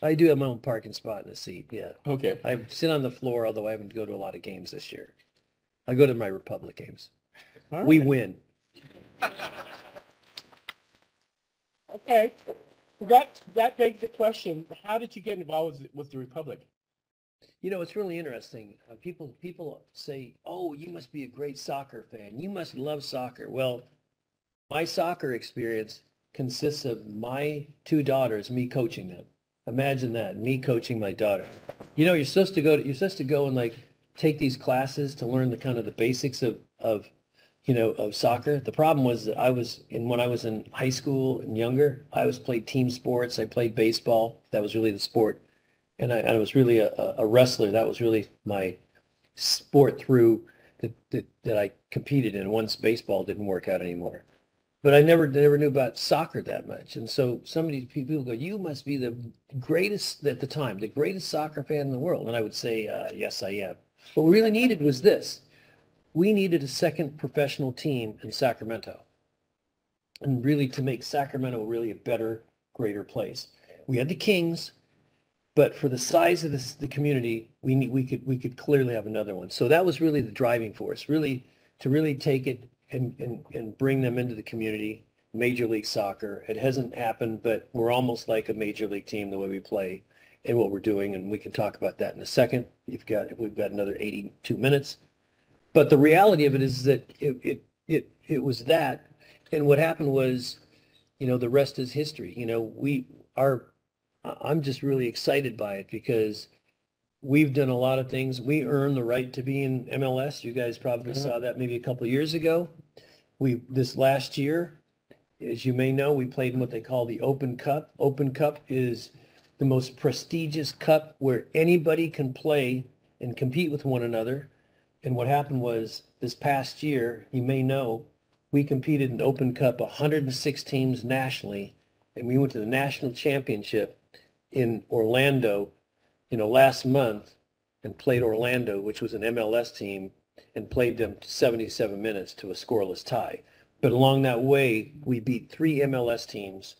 I do have my own parking spot in the seat, yeah. Okay. I sit on the floor, although I haven't go to a lot of games this year. I go to my Republic games. All We right. win. Okay. That begs the question, how did you get involved with the Republic? It's really interesting. People say, oh, you must be a great soccer fan. You must love soccer. Well, my soccer experience consists of my two daughters, me coaching them. Imagine that, me coaching my daughter. You're supposed to go and like take these classes to learn the kind of the basics of soccer. The problem was that when I was in high school and younger, I played team sports. I played baseball. That was really the sport. And I was really a wrestler. That was really my sport through that I competed in once baseball didn't work out anymore. But I never knew about soccer that much. And so some of these people go, you must be the greatest at the time, the greatest soccer fan in the world. And I would say, yes, I am. What we really needed was this. We needed a second professional team in Sacramento, and really to make Sacramento really a better, greater place. We had the Kings, but for the size of the community, we could clearly have another one. So that was really the driving force, really to really take it and bring them into the community. Major League Soccer. It hasn't happened, but we're almost like a major league team the way we play and what we're doing, and we can talk about that in a second. We've got another 82 minutes. But the reality of it is that it was that, and what happened was, the rest is history. I'm just really excited by it because we've done a lot of things. We earned the right to be in MLS. You guys probably saw that maybe a couple of years ago. This last year, as you may know, we played in what they call the Open Cup. Open Cup is the most prestigious cup where anybody can play and compete with one another. And what happened was this past year, you may know, we competed in Open Cup 106 teams nationally, and we went to the national championship in Orlando, last month, and played Orlando, which was an MLS team, and played them 77 minutes to a scoreless tie. But along that way, we beat 3 MLS teams,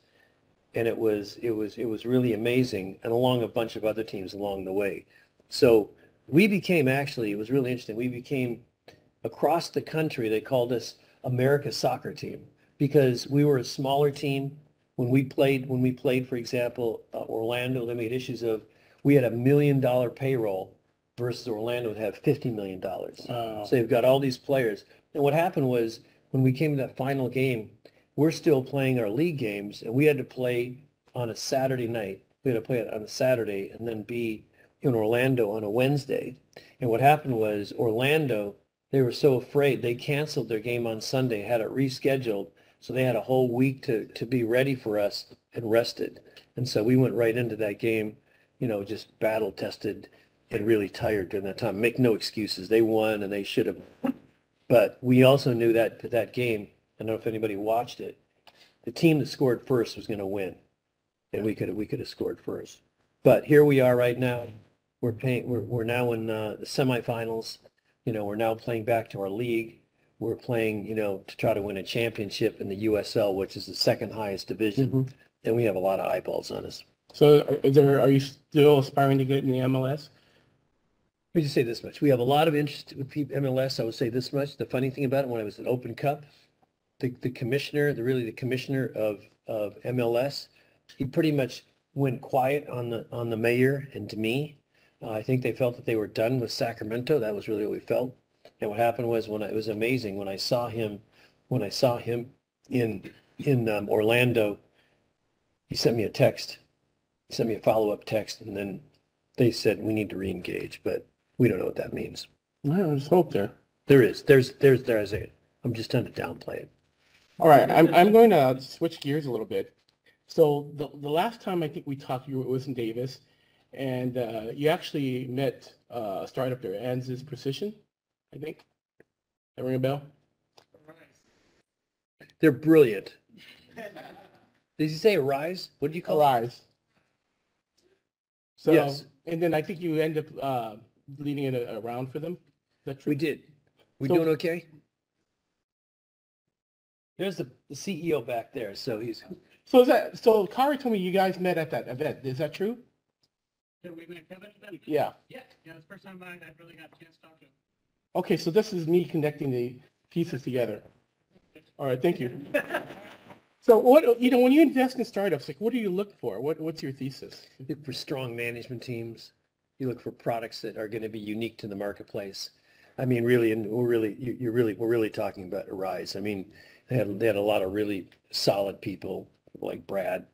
and it was really amazing, and along a bunch of other teams along the way. So we became, actually, it was really interesting. We became, across the country, they called us America's soccer team because we were a smaller team. When we played, for example, Orlando, they made issues of, we had $1 million payroll versus Orlando would have $50 million. So they've got all these players. And what happened was when we came to that final game, we're still playing our league games, and we had to play on a Saturday night. We had to play it on a Saturday and then be in Orlando on a Wednesday. And what happened was Orlando, they were so afraid, they canceled their game on Sunday, had it rescheduled. So they had a whole week to be ready for us and rested. And so we went right into that game, just battle tested and really tired during that time. Make no excuses. They won and they should have. But we also knew that game, I don't know if anybody watched it, the team that scored first was going to win. And we could have scored first. But here we are right now. We're now in the semifinals. We're now playing back to our league. We're playing, to try to win a championship in the USL, which is the second highest division. Mm-hmm. And we have a lot of eyeballs on us. So are you still aspiring to get in the MLS? Let me just say this much. We have a lot of interest with MLS. I would say this much. The funny thing about it, when I was at Open Cup, the commissioner of MLS, he pretty much went quiet on the mayor and to me. I think they felt that they were done with Sacramento. That was really what we felt. And what happened was it was amazing when I saw him in Orlando, he sent me a text. He sent me a follow-up text, and then they said we need to re-engage, but we don't know what that means. There's hope there. There is. I'm just trying to downplay it. All right, I'm going to switch gears a little bit. So the last time I think we talked, you was in Davis, and you actually met a startup there, Ansys Precision, I think. That ring a bell? They're brilliant. Did you say Arise? What did you call Arise. So, yes. And then I think you end up leading it around for them. Is that true? We did. Doing okay? There's the CEO back there. So he's. So Kari told me you guys met at that event. Is that true? Yeah, we met at that event. Yeah. Yeah, it's the first time I really got a chance to talk to him. Okay, so this is me connecting the pieces together. All right, thank you. So when you invest in startups, like what do you look for? What's your thesis? You look for strong management teams. You look for products that are going to be unique to the marketplace. I mean, really, and we're really talking about Arise. I mean, they had a lot of really solid people like Brad.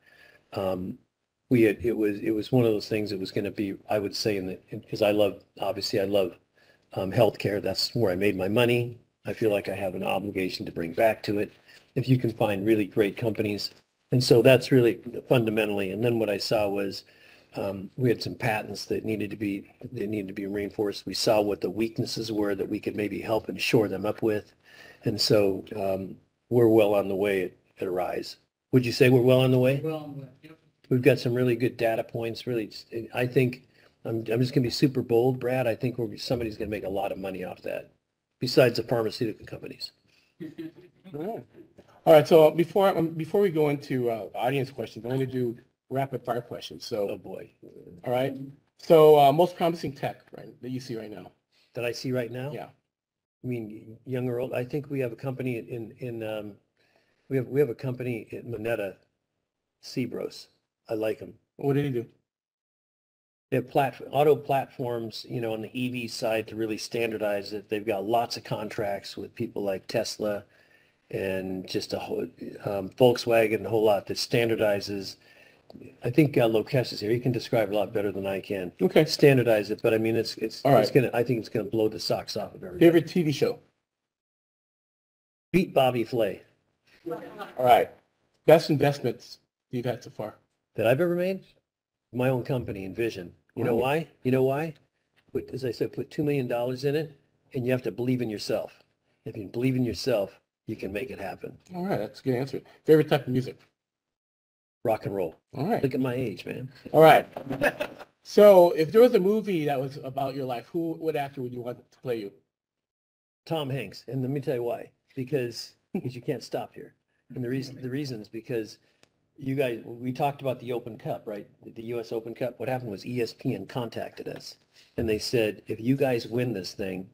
It was one of those things that was going to be, I would say, because I love healthcare. That's where I made my money. I feel like I have an obligation to bring back to it. If you can find really great companies. And so that's really fundamentally. And then what I saw was we had some patents that needed to be reinforced. We saw what the weaknesses were that we could maybe help and shore them up with. And so we're well on the way at Arise. Would you say we're well on the way? Well on the way, yep. We've got some really good data points. Really, I think I'm just going to be super bold, Brad. I think somebody's going to make a lot of money off that, besides the pharmaceutical companies. All right. So before we go into audience questions, I'm going to do rapid fire questions. So, oh boy. All right. So most promising tech, right, that you see right now? That I see right now? Yeah. I mean, young or old. I think we have a company we have a company at Moneta, Cebros. I like them. What do they do? They have auto platforms, on the EV side to really standardize it. They've got lots of contracts with people like Tesla and just a whole Volkswagen, a whole lot that standardizes. I think Lokesh is here. He can describe it a lot better than I can. Okay. Standardize it, but I mean, I think it's gonna blow the socks off of everybody. Favorite TV show? Beat Bobby Flay. All right. Best investments you've had so far? That I've ever made? My own company, Envision. You know why? As I said, put $2 million in it, and you have to believe in yourself. If you believe in yourself, you can make it happen. All right, that's a good answer. Favorite type of music? Rock and roll. All right. Look at my age, man. All right. So if there was a movie that was about your life, what actor would you want to play you? Tom Hanks. And let me tell you why. Because you can't stop here. And the reason is because you guys, we talked about the Open Cup, right? The U.S. Open Cup. What happened was ESPN contacted us, and they said, if you guys win this thing,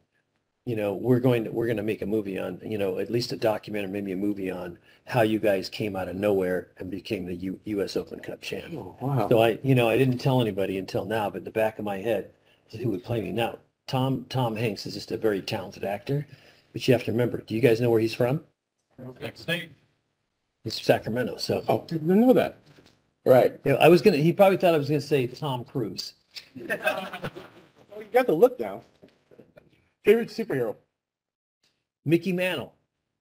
we're going to make a movie on, at least a documentary, maybe a movie on how you guys came out of nowhere and became the U.S. Open Cup champ. Oh, wow. So I didn't tell anybody until now, but in the back of my head, who would play me now? Tom Hanks is just a very talented actor, but you have to remember. Do you guys know where he's from? Next state. It's Sacramento. So. Oh, I didn't know that. Right. He probably thought I was going to say Tom Cruise. Oh, you got the look now. Favorite superhero? Mickey Mantle.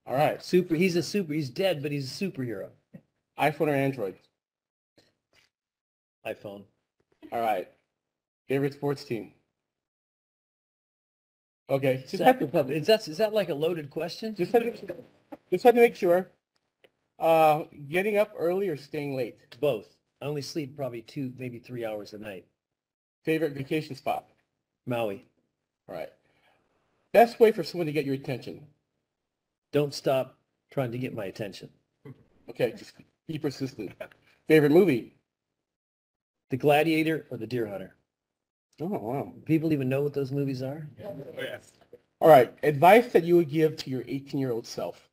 All right. He's dead, but he's a superhero. iPhone or Android? iPhone. All right. Favorite sports team? Okay. Is that like a loaded question? Just had to make sure. Getting up early or staying late? Both. I only sleep probably 2, maybe 3 hours a night. Favorite vacation spot? Maui. All right. Best way for someone to get your attention? Don't stop trying to get my attention. Okay, just be persistent. Favorite movie? The Gladiator or The Deer Hunter. Oh, wow. People even know what those movies are? All right. Advice that you would give to your 18-year-old self?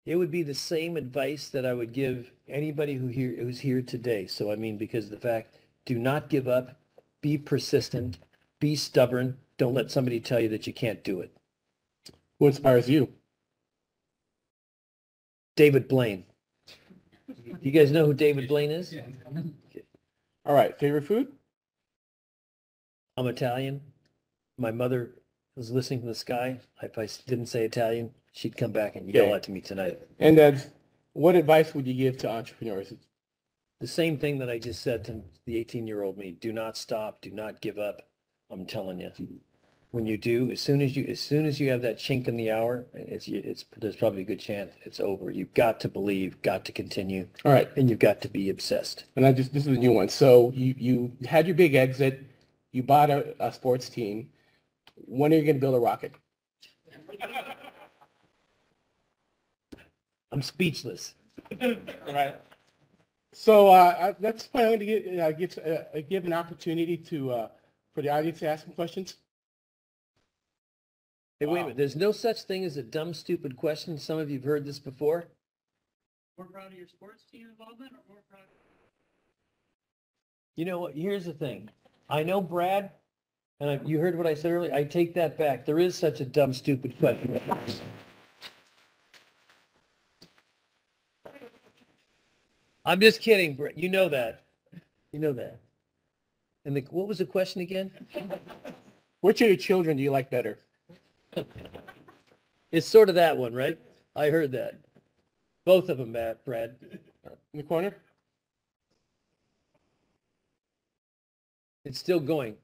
It would be the same advice that I would give anybody who's here today. So I mean, because of the fact, do not give up, be persistent, be stubborn. Don't let somebody tell you that you can't do it. Who inspires you? David Blaine. You guys know who David Blaine is? Yeah. All right. Favorite food? I'm Italian. My mother was listening from the sky. If I didn't say Italian, she'd come back and yell Okay. at me tonight. And what advice would you give to entrepreneurs? The same thing that I just said to the 18-year-old me. Do not stop. Do not give up. I'm telling you. When you do, as soon as you have that chink in the hour, there's probably a good chance it's over. You've got to believe, got to continue, All right. and you've got to be obsessed. And this is a new one. So you had your big exit. You bought a sports team. When are you going to build a rocket? I'm speechless. All right. So that's why I'm going to give an opportunity for the audience to ask some questions. Hey, wait a minute. There's no such thing as a dumb, stupid question. Some of you have heard this before. More proud of your sports team involvement or more proud? You know what? Here's the thing. I know Brad, and you heard what I said earlier. I take that back. There is such a dumb, stupid question. I'm just kidding, Brad. You know that. You know that. And what was the question again? Which of your children do you like better? It's sort of that one, right? I heard that. Both of them, Brad. In the corner? It's still going.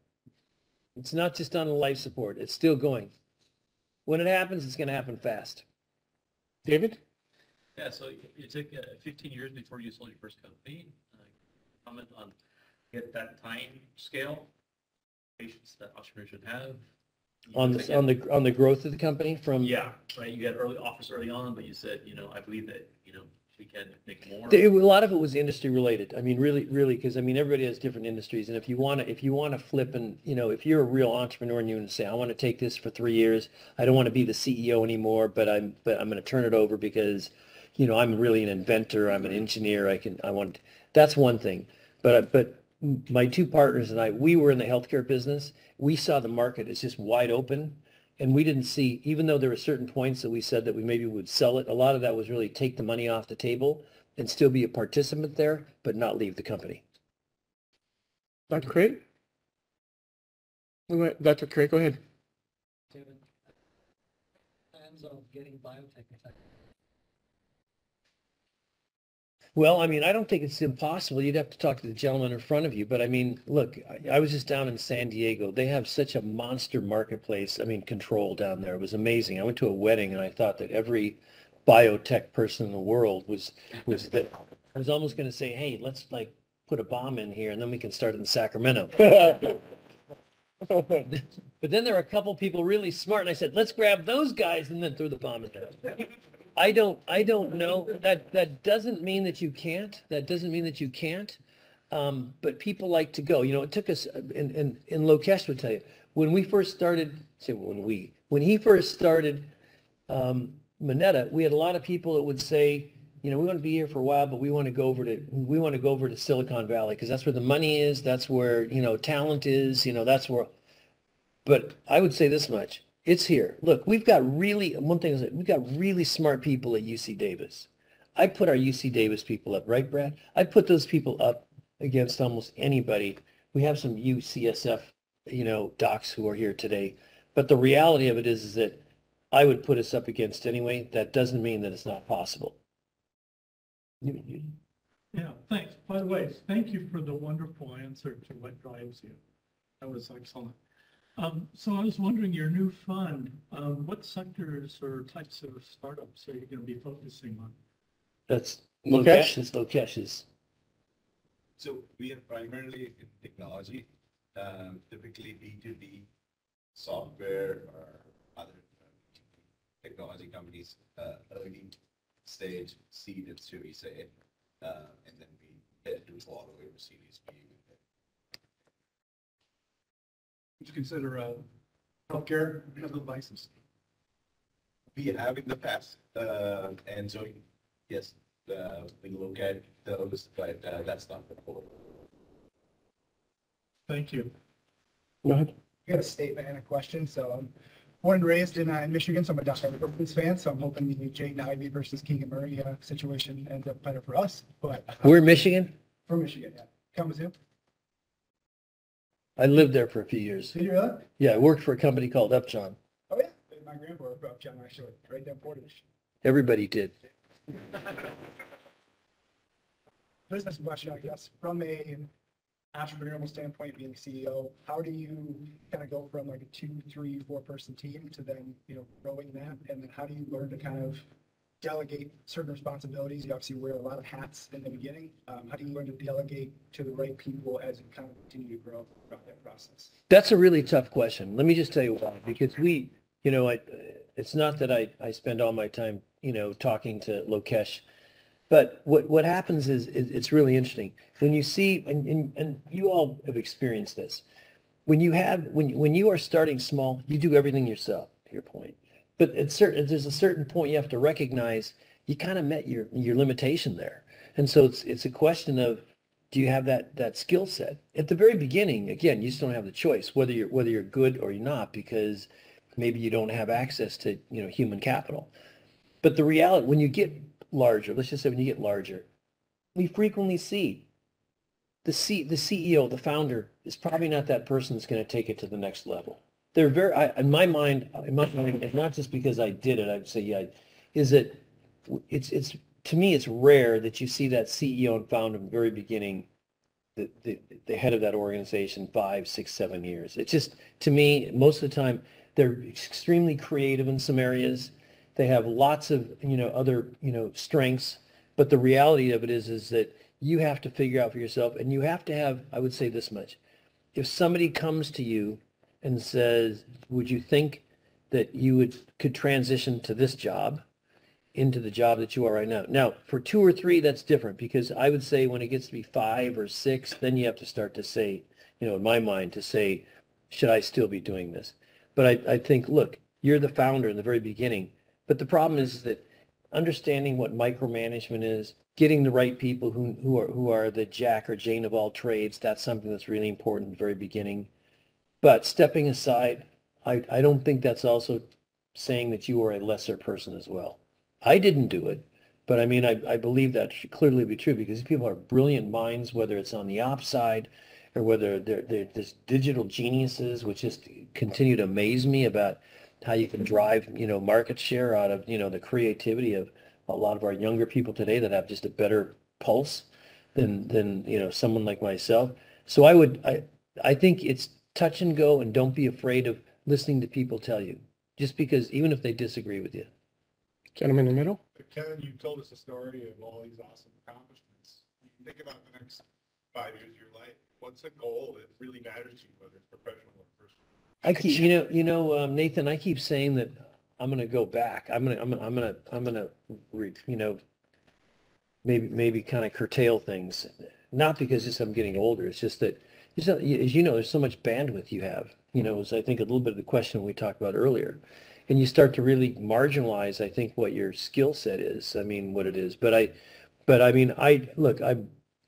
It's not just on life support. It's still going. When it happens, it's going to happen fast. David? Yeah, so it took 15 years before you sold your first company. Comment on that time scale, patience that entrepreneurs should have. On the growth of the company from Yeah, right. You got early offers early on, but you said, I believe that, we can make more. A lot of it was industry related. I mean, really, because I mean, everybody has different industries, and if you want to flip and if you're a real entrepreneur and you want to say, I want to take this for 3 years, I don't want to be the CEO anymore, but I'm going to turn it over because, I'm really an inventor, I'm an engineer, that's one thing. But my two partners and we were in the healthcare business. We saw the market as just wide open. And we didn't see, even though there were certain points that we said that we maybe would sell it, a lot of that was really take the money off the table and still be a participant there, but not leave the company. Dr. Craig? Dr. Craig, go ahead. Plans of getting biotech effective. Well, I mean, I don't think it's impossible. You'd have to talk to the gentleman in front of you. But I mean, look, I was just down in San Diego. They have such a monster marketplace. I mean, control down there. It was amazing. I went to a wedding and I thought that every biotech person in the world was that. I was almost going to say, hey, let's put a bomb in here and then we can start in Sacramento. But then there were a couple people really smart, and I said, let's grab those guys and then throw the bomb in there. I don't know. That doesn't mean that you can't. That doesn't mean that you can't. But people like to go. It took us, and Lokesh would tell you, when we first started, when he first started Moneta, we had a lot of people that would say, we want to be here for a while, but we want to go over to Silicon Valley because that's where the money is. That's where, talent is, that's where. But I would say this much. It's here. Look, we've got really smart people at UC Davis. I put our UC Davis people up, right, Brad? I put those people up against almost anybody we have some UCSF, docs who are here today. But the reality of it is that I would put us up against anyway. That doesn't mean that it's not possible. Yeah, thanks. By the way, thank you for the wonderful answer to what drives you. That was excellent. So I was wondering, your new fund, what sectors or types of startups are you going to be focusing on? That's Lokesh? Lokesh's. So we are primarily in technology, typically B2B software or other technology companies, early stage seed and Series A, and then we head to all the way to Series B. Would you consider healthcare medical devices? We have in the past, and so yes, we look at those, but that's not the goal. Thank you. Go ahead. I got a statement and a question. So I'm born and raised in Michigan, so I'm a diehard Brooklyn's fan. So I'm hoping the Jay Nagle versus Keegan Murray situation ends up better for us. But We're in Michigan. from Michigan, yeah. Kalamazoo. I lived there for a few years. Did you really? Yeah, I worked for a company called Upjohn. Oh yeah. My grandpa grew up John actually, right down Portage. Everybody did. Business question, I guess, from a entrepreneurial standpoint, being CEO, how do you kind of go from like a 2, 3, 4 person team to then, growing that? And then how do you learn to kind of delegate certain responsibilities? You obviously wear a lot of hats in the beginning. How do you learn to delegate to the right people as you kind of continue to grow throughout that process? That's a really tough question. Let me just tell you why. Because it's not that I spend all my time, talking to Lokesh, but what happens is it's really interesting. When you see, and you all have experienced this, when you are starting small, you do everything yourself, to your point. But there's a certain point you have to recognize you kind of met your limitation there. And so it's a question of, do you have that skill set? At the very beginning, again, you just don't have the choice whether you're good or you're not, because maybe you don't have access to, human capital. But the reality, when you get larger, let's just say when you get larger, we frequently see the CEO, the founder, is probably not that person that's going to take it to the next level. They're in my mind, it's not just because I did it, I'd say, yeah, is that it's to me, it's rare that you see that CEO and founder in the very beginning, the head of that organization, 5, 6, 7 years. It's just, to me, most of the time, they're extremely creative in some areas. They have lots of, other, strengths. But the reality of it is that you have to figure out for yourself, and you have to have, I would say this much. If somebody comes to you and says, would you think that you could transition to this job into the job that you are right now? Now, for 2 or 3, that's different, because I would say when it gets to be 5 or 6, then you have to start to say, in my mind, to say, should I still be doing this? But I think, look, you're the founder in the very beginning. But the problem is that understanding what micromanagement is, getting the right people who are the Jack or Jane of all trades, that's something that's really important at the very beginning. But stepping aside, I don't think that's also saying that you are a lesser person as well. I didn't do it, but I mean, I believe that should clearly be true, because people are brilliant minds, whether it's on the ops side or whether they're just digital geniuses, which just continue to amaze me about how you can drive, market share out of, the creativity of a lot of our younger people today that have just a better pulse than someone like myself. So I think it's touch and go, and don't be afraid of listening to people tell you, just because even if they disagree with you. Gentleman in the middle. Kevin, you told us a story of all these awesome accomplishments. You think about the next 5 years of your life. What's a goal that really matters to you, whether it's professional or personal? I keep, Nathan, I keep saying that I'm going to go back. I'm going to, maybe kind of curtail things, not because just I'm getting older. It's just that, as there's so much bandwidth you have. As I think a little bit of the question we talked about earlier, and you start to really marginalize, I think, what your skill set is. I mean, what it is. But I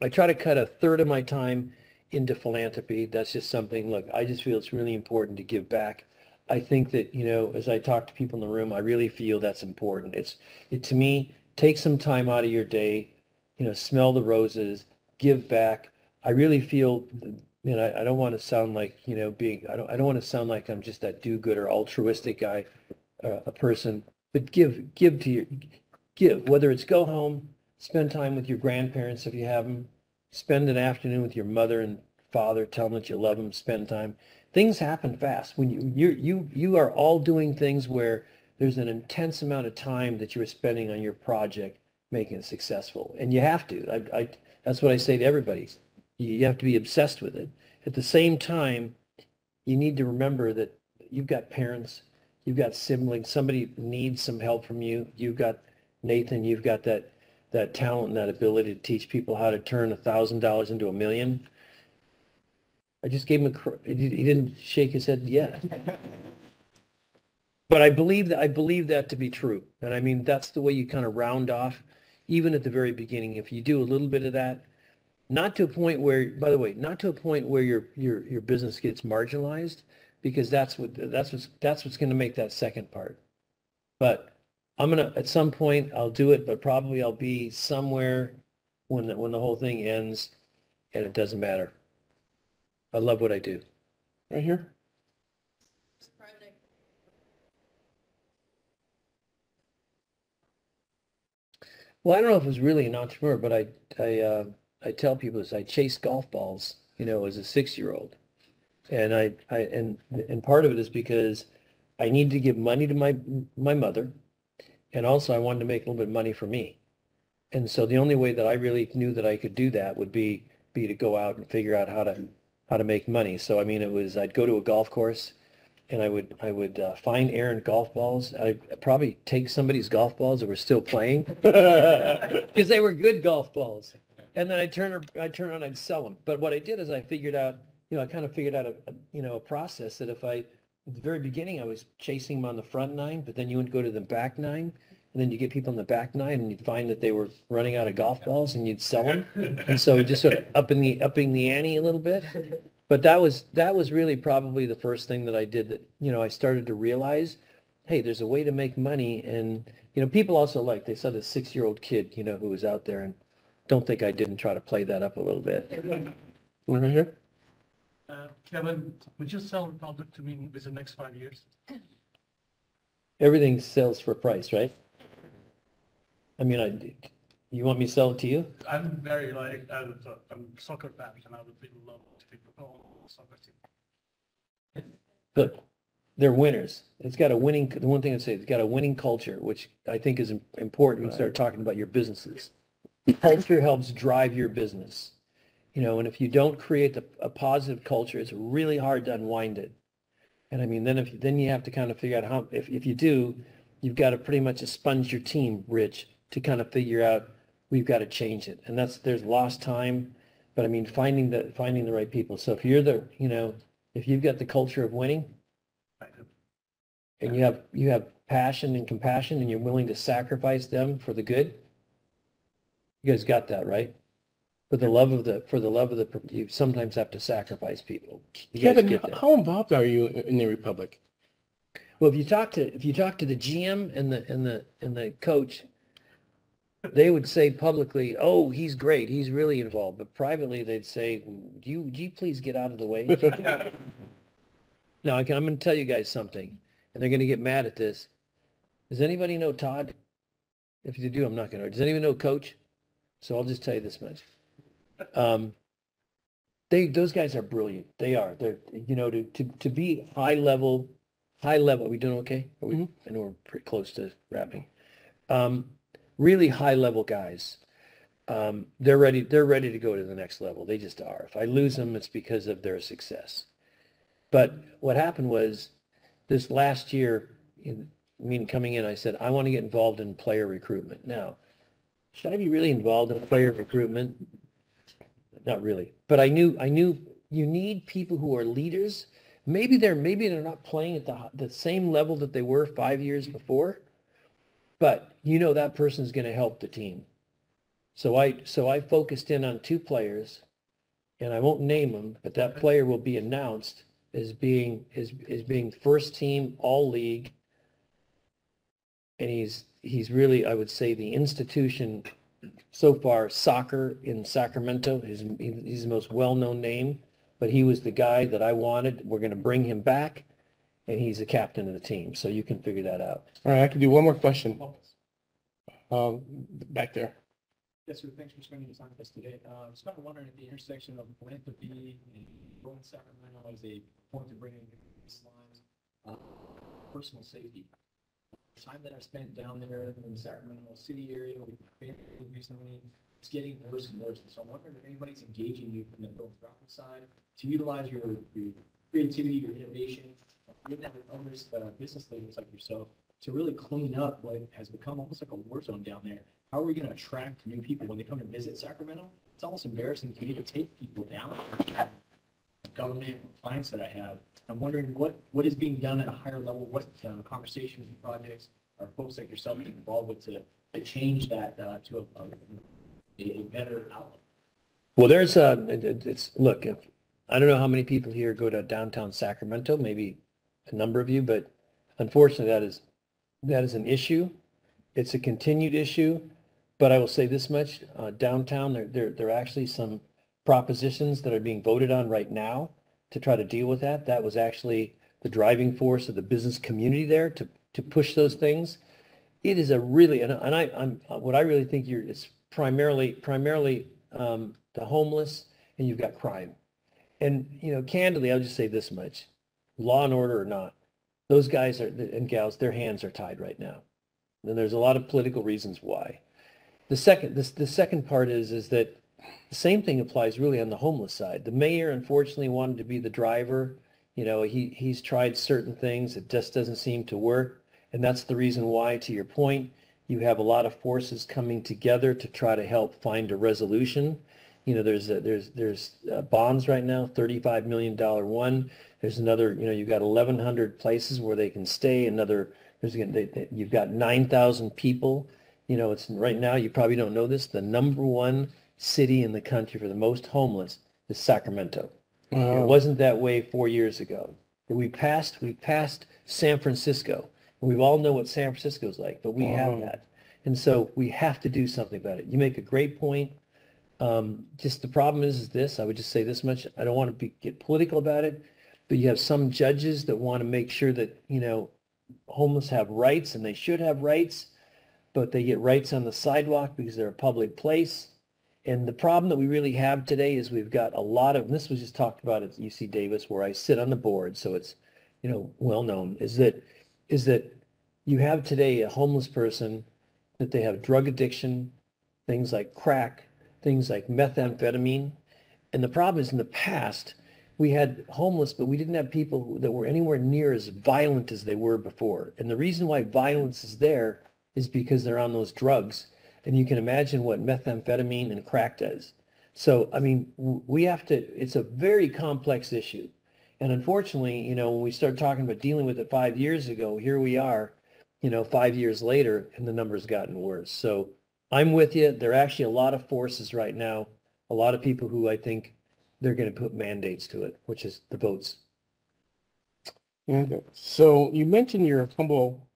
try to cut a third of my time into philanthropy. That's just something, look, I just feel it's really important to give back. I think that, as I talk to people in the room, I really feel that's important. To me, take some time out of your day, smell the roses, give back. I really feel you know, I don't want to sound like, you know, I don't want to sound like I'm just that do-gooder altruistic guy, a person, but give whether it's go home, spend time with your grandparents if you have them, spend an afternoon with your mother and father, tell them that you love them, spend time. Things happen fast when you are all doing things where there's an intense amount of time that you're spending on your project making it successful, and you have to. That's what I say to everybody. You have to be obsessed with it. At the same time, you need to remember that you've got parents, you've got siblings, somebody needs some help from you. You've got Nathan, you've got that talent and that ability to teach people how to turn $1,000 into $1 million. I just gave him he didn't shake his head yet. But I believe that to be true. And I mean, that's the way you kind of round off, even at the very beginning. If you do a little bit of that, not to a point where, by the way, not to a point where your business gets marginalized, because that's what's going to make that second part. But at some point I'll do it, but probably I'll be somewhere when the whole thing ends, and it doesn't matter. I love what I do. Right here. Well, I don't know if it was really an entrepreneur, but I tell people this. I chased golf balls, you know, as a 6-year-old, and and part of it is because I needed to give money to my mother, and also I wanted to make a little bit of money for me. And so the only way that I really knew that I could do that would be to go out and figure out how to make money. So I mean, I'd go to a golf course, and I would find errant golf balls. I'd probably take somebody's golf balls that were still playing because they were good golf balls, and then I'd turn around, I'd sell them. But what I did is I figured out, you know, I kind of figured out a process that if at the very beginning I was chasing them on the front nine, but then you would go to the back nine, and then you get people in the back nine, and you'd find that they were running out of golf balls, and you'd sell them. And so just sort of upping the ante a little bit. But that was really probably the first thing that I did, that, you know, I started to realize, hey, there's a way to make money. And, you know, people also they saw this 6-year-old kid, you know, who was out there, and don't think I didn't try to play that up a little bit. Right here. Kevin, would you sell the product to me within the next 5 years? Everything sells for price, right? I mean, you want me to sell it to you? I'm very I'm a soccer fan, and I would really love to be a soccer team. Look, they're winners. It's got the one thing I'd say, it's got a winning culture, which I think is important when you start talking about your businesses. Culture helps drive your business, you know, and if you don't create a positive culture, it's really hard to unwind it. And I mean, then you have to kind of figure out how, if you do, you've got to pretty much sponge your team, Rich, to kind of figure out, we've got to change it. And there's lost time, but I mean, finding the right people. So if you're if you've got the culture of winning, and you have passion and compassion, and you're willing to sacrifice them for the good, you guys got that, right? For the love of you sometimes have to sacrifice people. Kevin, how involved are you in the Republic? Well, if you talk to the GM and the coach, they would say publicly, "Oh, he's great. He's really involved." But privately, they'd say, "Do you please get out of the way?" Now, I'm going to tell you guys something, and they're going to get mad at this. Does anybody know Todd? If you do, I'm not going to. Does anyone know Coach? So I'll just tell you this much. Those guys are brilliant. They are. They're, you know, to be high level. Are we doing okay? Are we? I know we're pretty close to wrapping. Really high level guys. They're ready to go to the next level. They just are. If I lose them, it's because of their success. But what happened was, this last year, coming in, I said, I want to get involved in player recruitment. Now, should I be really involved in player recruitment? Not really. But I knew you need people who are leaders. Maybe they're not playing at the same level that they were 5 years before, but you know that person's going to help the team. So I focused in on 2 players, and I won't name them, but that player will be announced as being first team all league, and he's really, I would say, the institution so far, soccer in Sacramento. He's the most well-known name but he was the guy that I wanted. We're going to bring him back, and he's the captain of the team. So you can figure that out. All right, I can do one more question. Back there. Yes, sir. Thanks for spending your time with us today. I was kind of wondering at the intersection of philanthropy and growing Sacramento as a point to bring in this line, personal safety. The time that I spent down there in the Sacramento City area with my family recently, it's getting worse and worse. So I'm wondering if anybody's engaging you from the philanthropic side to utilize your creativity, your innovation, with others, business leaders like yourself, to really clean up what has become almost like a war zone down there. How are we going to attract new people when they come to visit Sacramento? It's almost embarrassing to me to take people down. Government clients that I have. I'm wondering what is being done at a higher level, what conversations and projects are folks like yourself being involved with to change that to a better outlook. Well, there's look, if I don't know how many people here go to downtown Sacramento, maybe a number of you, but unfortunately that is an issue. It's a continued issue, but I will say this much, downtown, there are actually some propositions that are being voted on right now to try to deal with that. That was actually the driving force of the business community there to push those things. It is a really, I'm what I really think it's primarily the homeless, and you've got crime. And, candidly, I'll just say this much, law and order or not, those guys and gals, their hands are tied right now. And there's a lot of political reasons why. The second part is that the same thing applies really on the homeless side. The mayor, unfortunately, wanted to be the driver. He's tried certain things. It just doesn't seem to work. And that's the reason why, to your point, you have a lot of forces coming together to try to help find a resolution. There's bonds right now, $35 million one. There's another, you've got 1,100 places where they can stay. You've got 9,000 people. It's right now, you probably don't know this, the number one city in the country for the most homeless is Sacramento. Wow. It wasn't that way 4 years ago. We passed San Francisco. And we all know what San Francisco's like, but we have that. And so we have to do something about it. You make a great point. Just the problem is this, I would just say this much. I don't want to get political about it, but you have some judges that want to make sure that, homeless have rights, and they should have rights, but they get rights on the sidewalk because they're a public place. And the problem that we really have today is we've got a lot of, and this was just talked about at UC Davis, where I sit on the board, so it's, well known, is that you have today a homeless person that they have drug addiction, things like crack, things like methamphetamine. And the problem is, in the past, we had homeless, but we didn't have people that were anywhere near as violent as they were before. And the reason why violence is there is because they're on those drugs. And you can imagine what methamphetamine and crack does. So, we have to, it's a very complex issue. And unfortunately, when we started talking about dealing with it 5 years ago, here we are, 5 years later, and the number's gotten worse. So I'm with you. There are actually a lot of forces right now, a lot of people who I think they're going to put mandates to it, which is the votes. So you mentioned your humble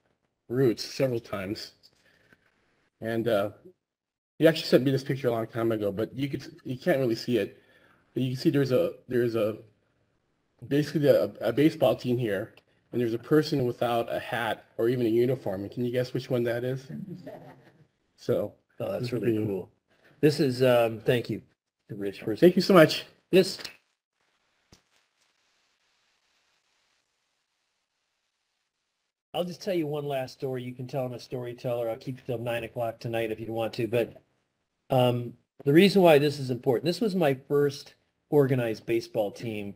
roots several times. And you actually sent me this picture a long time ago, but you can't really see it. But you can see there's basically a baseball team here, and there's a person without a hat or even a uniform. And can you guess which one that is? So that's really cool. This is thank you, Rich. Thank you so much. This. I'll just tell you one last story. You can tell I'm a storyteller. I'll keep it till 9 o'clock tonight if you want to. But the reason why this is important, this was my first organized baseball team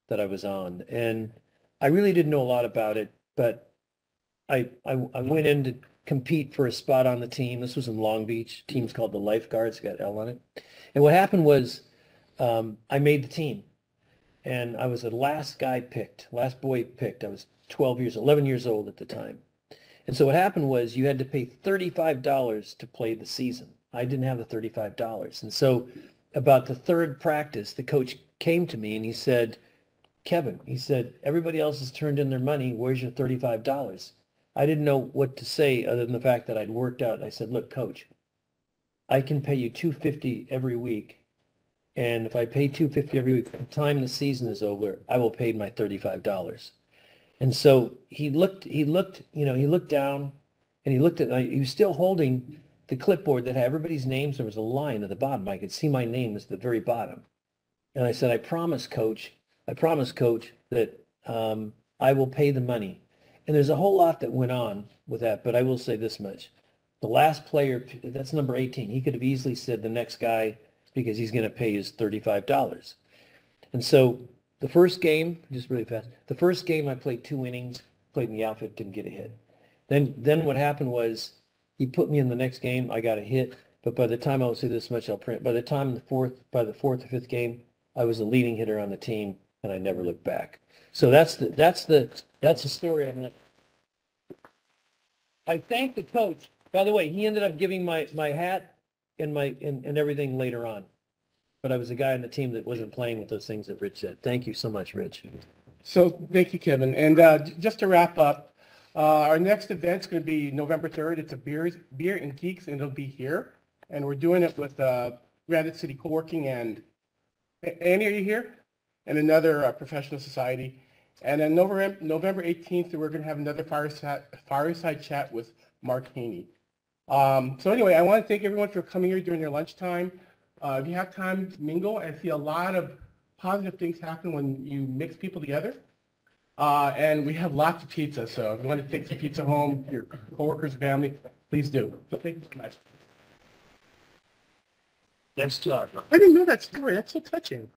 that I was on. And I really didn't know a lot about it, but I went in to compete for a spot on the team. This was in Long Beach. The team's called the Lifeguards, got L on it. And what happened was I made the team. And I was the last boy picked. I was 11 years old at the time. And so what happened was you had to pay $35 to play the season. I didn't have the $35. And so about the third practice, the coach came to me and he said, Kevin, he said, everybody else has turned in their money. Where's your $35? I didn't know what to say other than the fact that I'd worked out. I said, look, coach, I can pay you $250 every week. And if I pay $250 every week, by the time the season is over, I will pay my $35. And so he looked down and he looked at, he was still holding the clipboard that had everybody's names. There was a line at the bottom. I could see my name at the very bottom. And I said, I promise, coach, that I will pay the money. And there's a whole lot that went on with that, but I will say this much. The last player, that's number 18. He could have easily said the next guy, because he's going to pay his $35. And so the first game, just really fast, the first game I played 2 innings, played in the outfield, didn't get a hit. Then what happened was he put me in the next game, I got a hit, but by the time, I will say this much, I'll print, by the fourth or fifth game, I was the leading hitter on the team, and I never looked back. So that's the story. I thank the coach. By the way, he ended up giving my hat and everything later on. But I was the guy on the team that wasn't playing with those things that Rich said. Thank you so much, Rich. So thank you, Kevin. And just to wrap up, our next event's going to be November 3rd. It's a beer and geeks, and it'll be here. And we're doing it with Granite City Co-working and Annie, are you here? And another professional society. And then November 18th, we're going to have another fireside chat with Mark Haney. So anyway, I want to thank everyone for coming here during their lunchtime. If you have time, mingle. I see a lot of positive things happen when you mix people together. And we have lots of pizza, so if you want to take some pizza home, your coworkers, family, please do. So thank you so much. Thanks, Doug. I didn't know that story. That's so touching.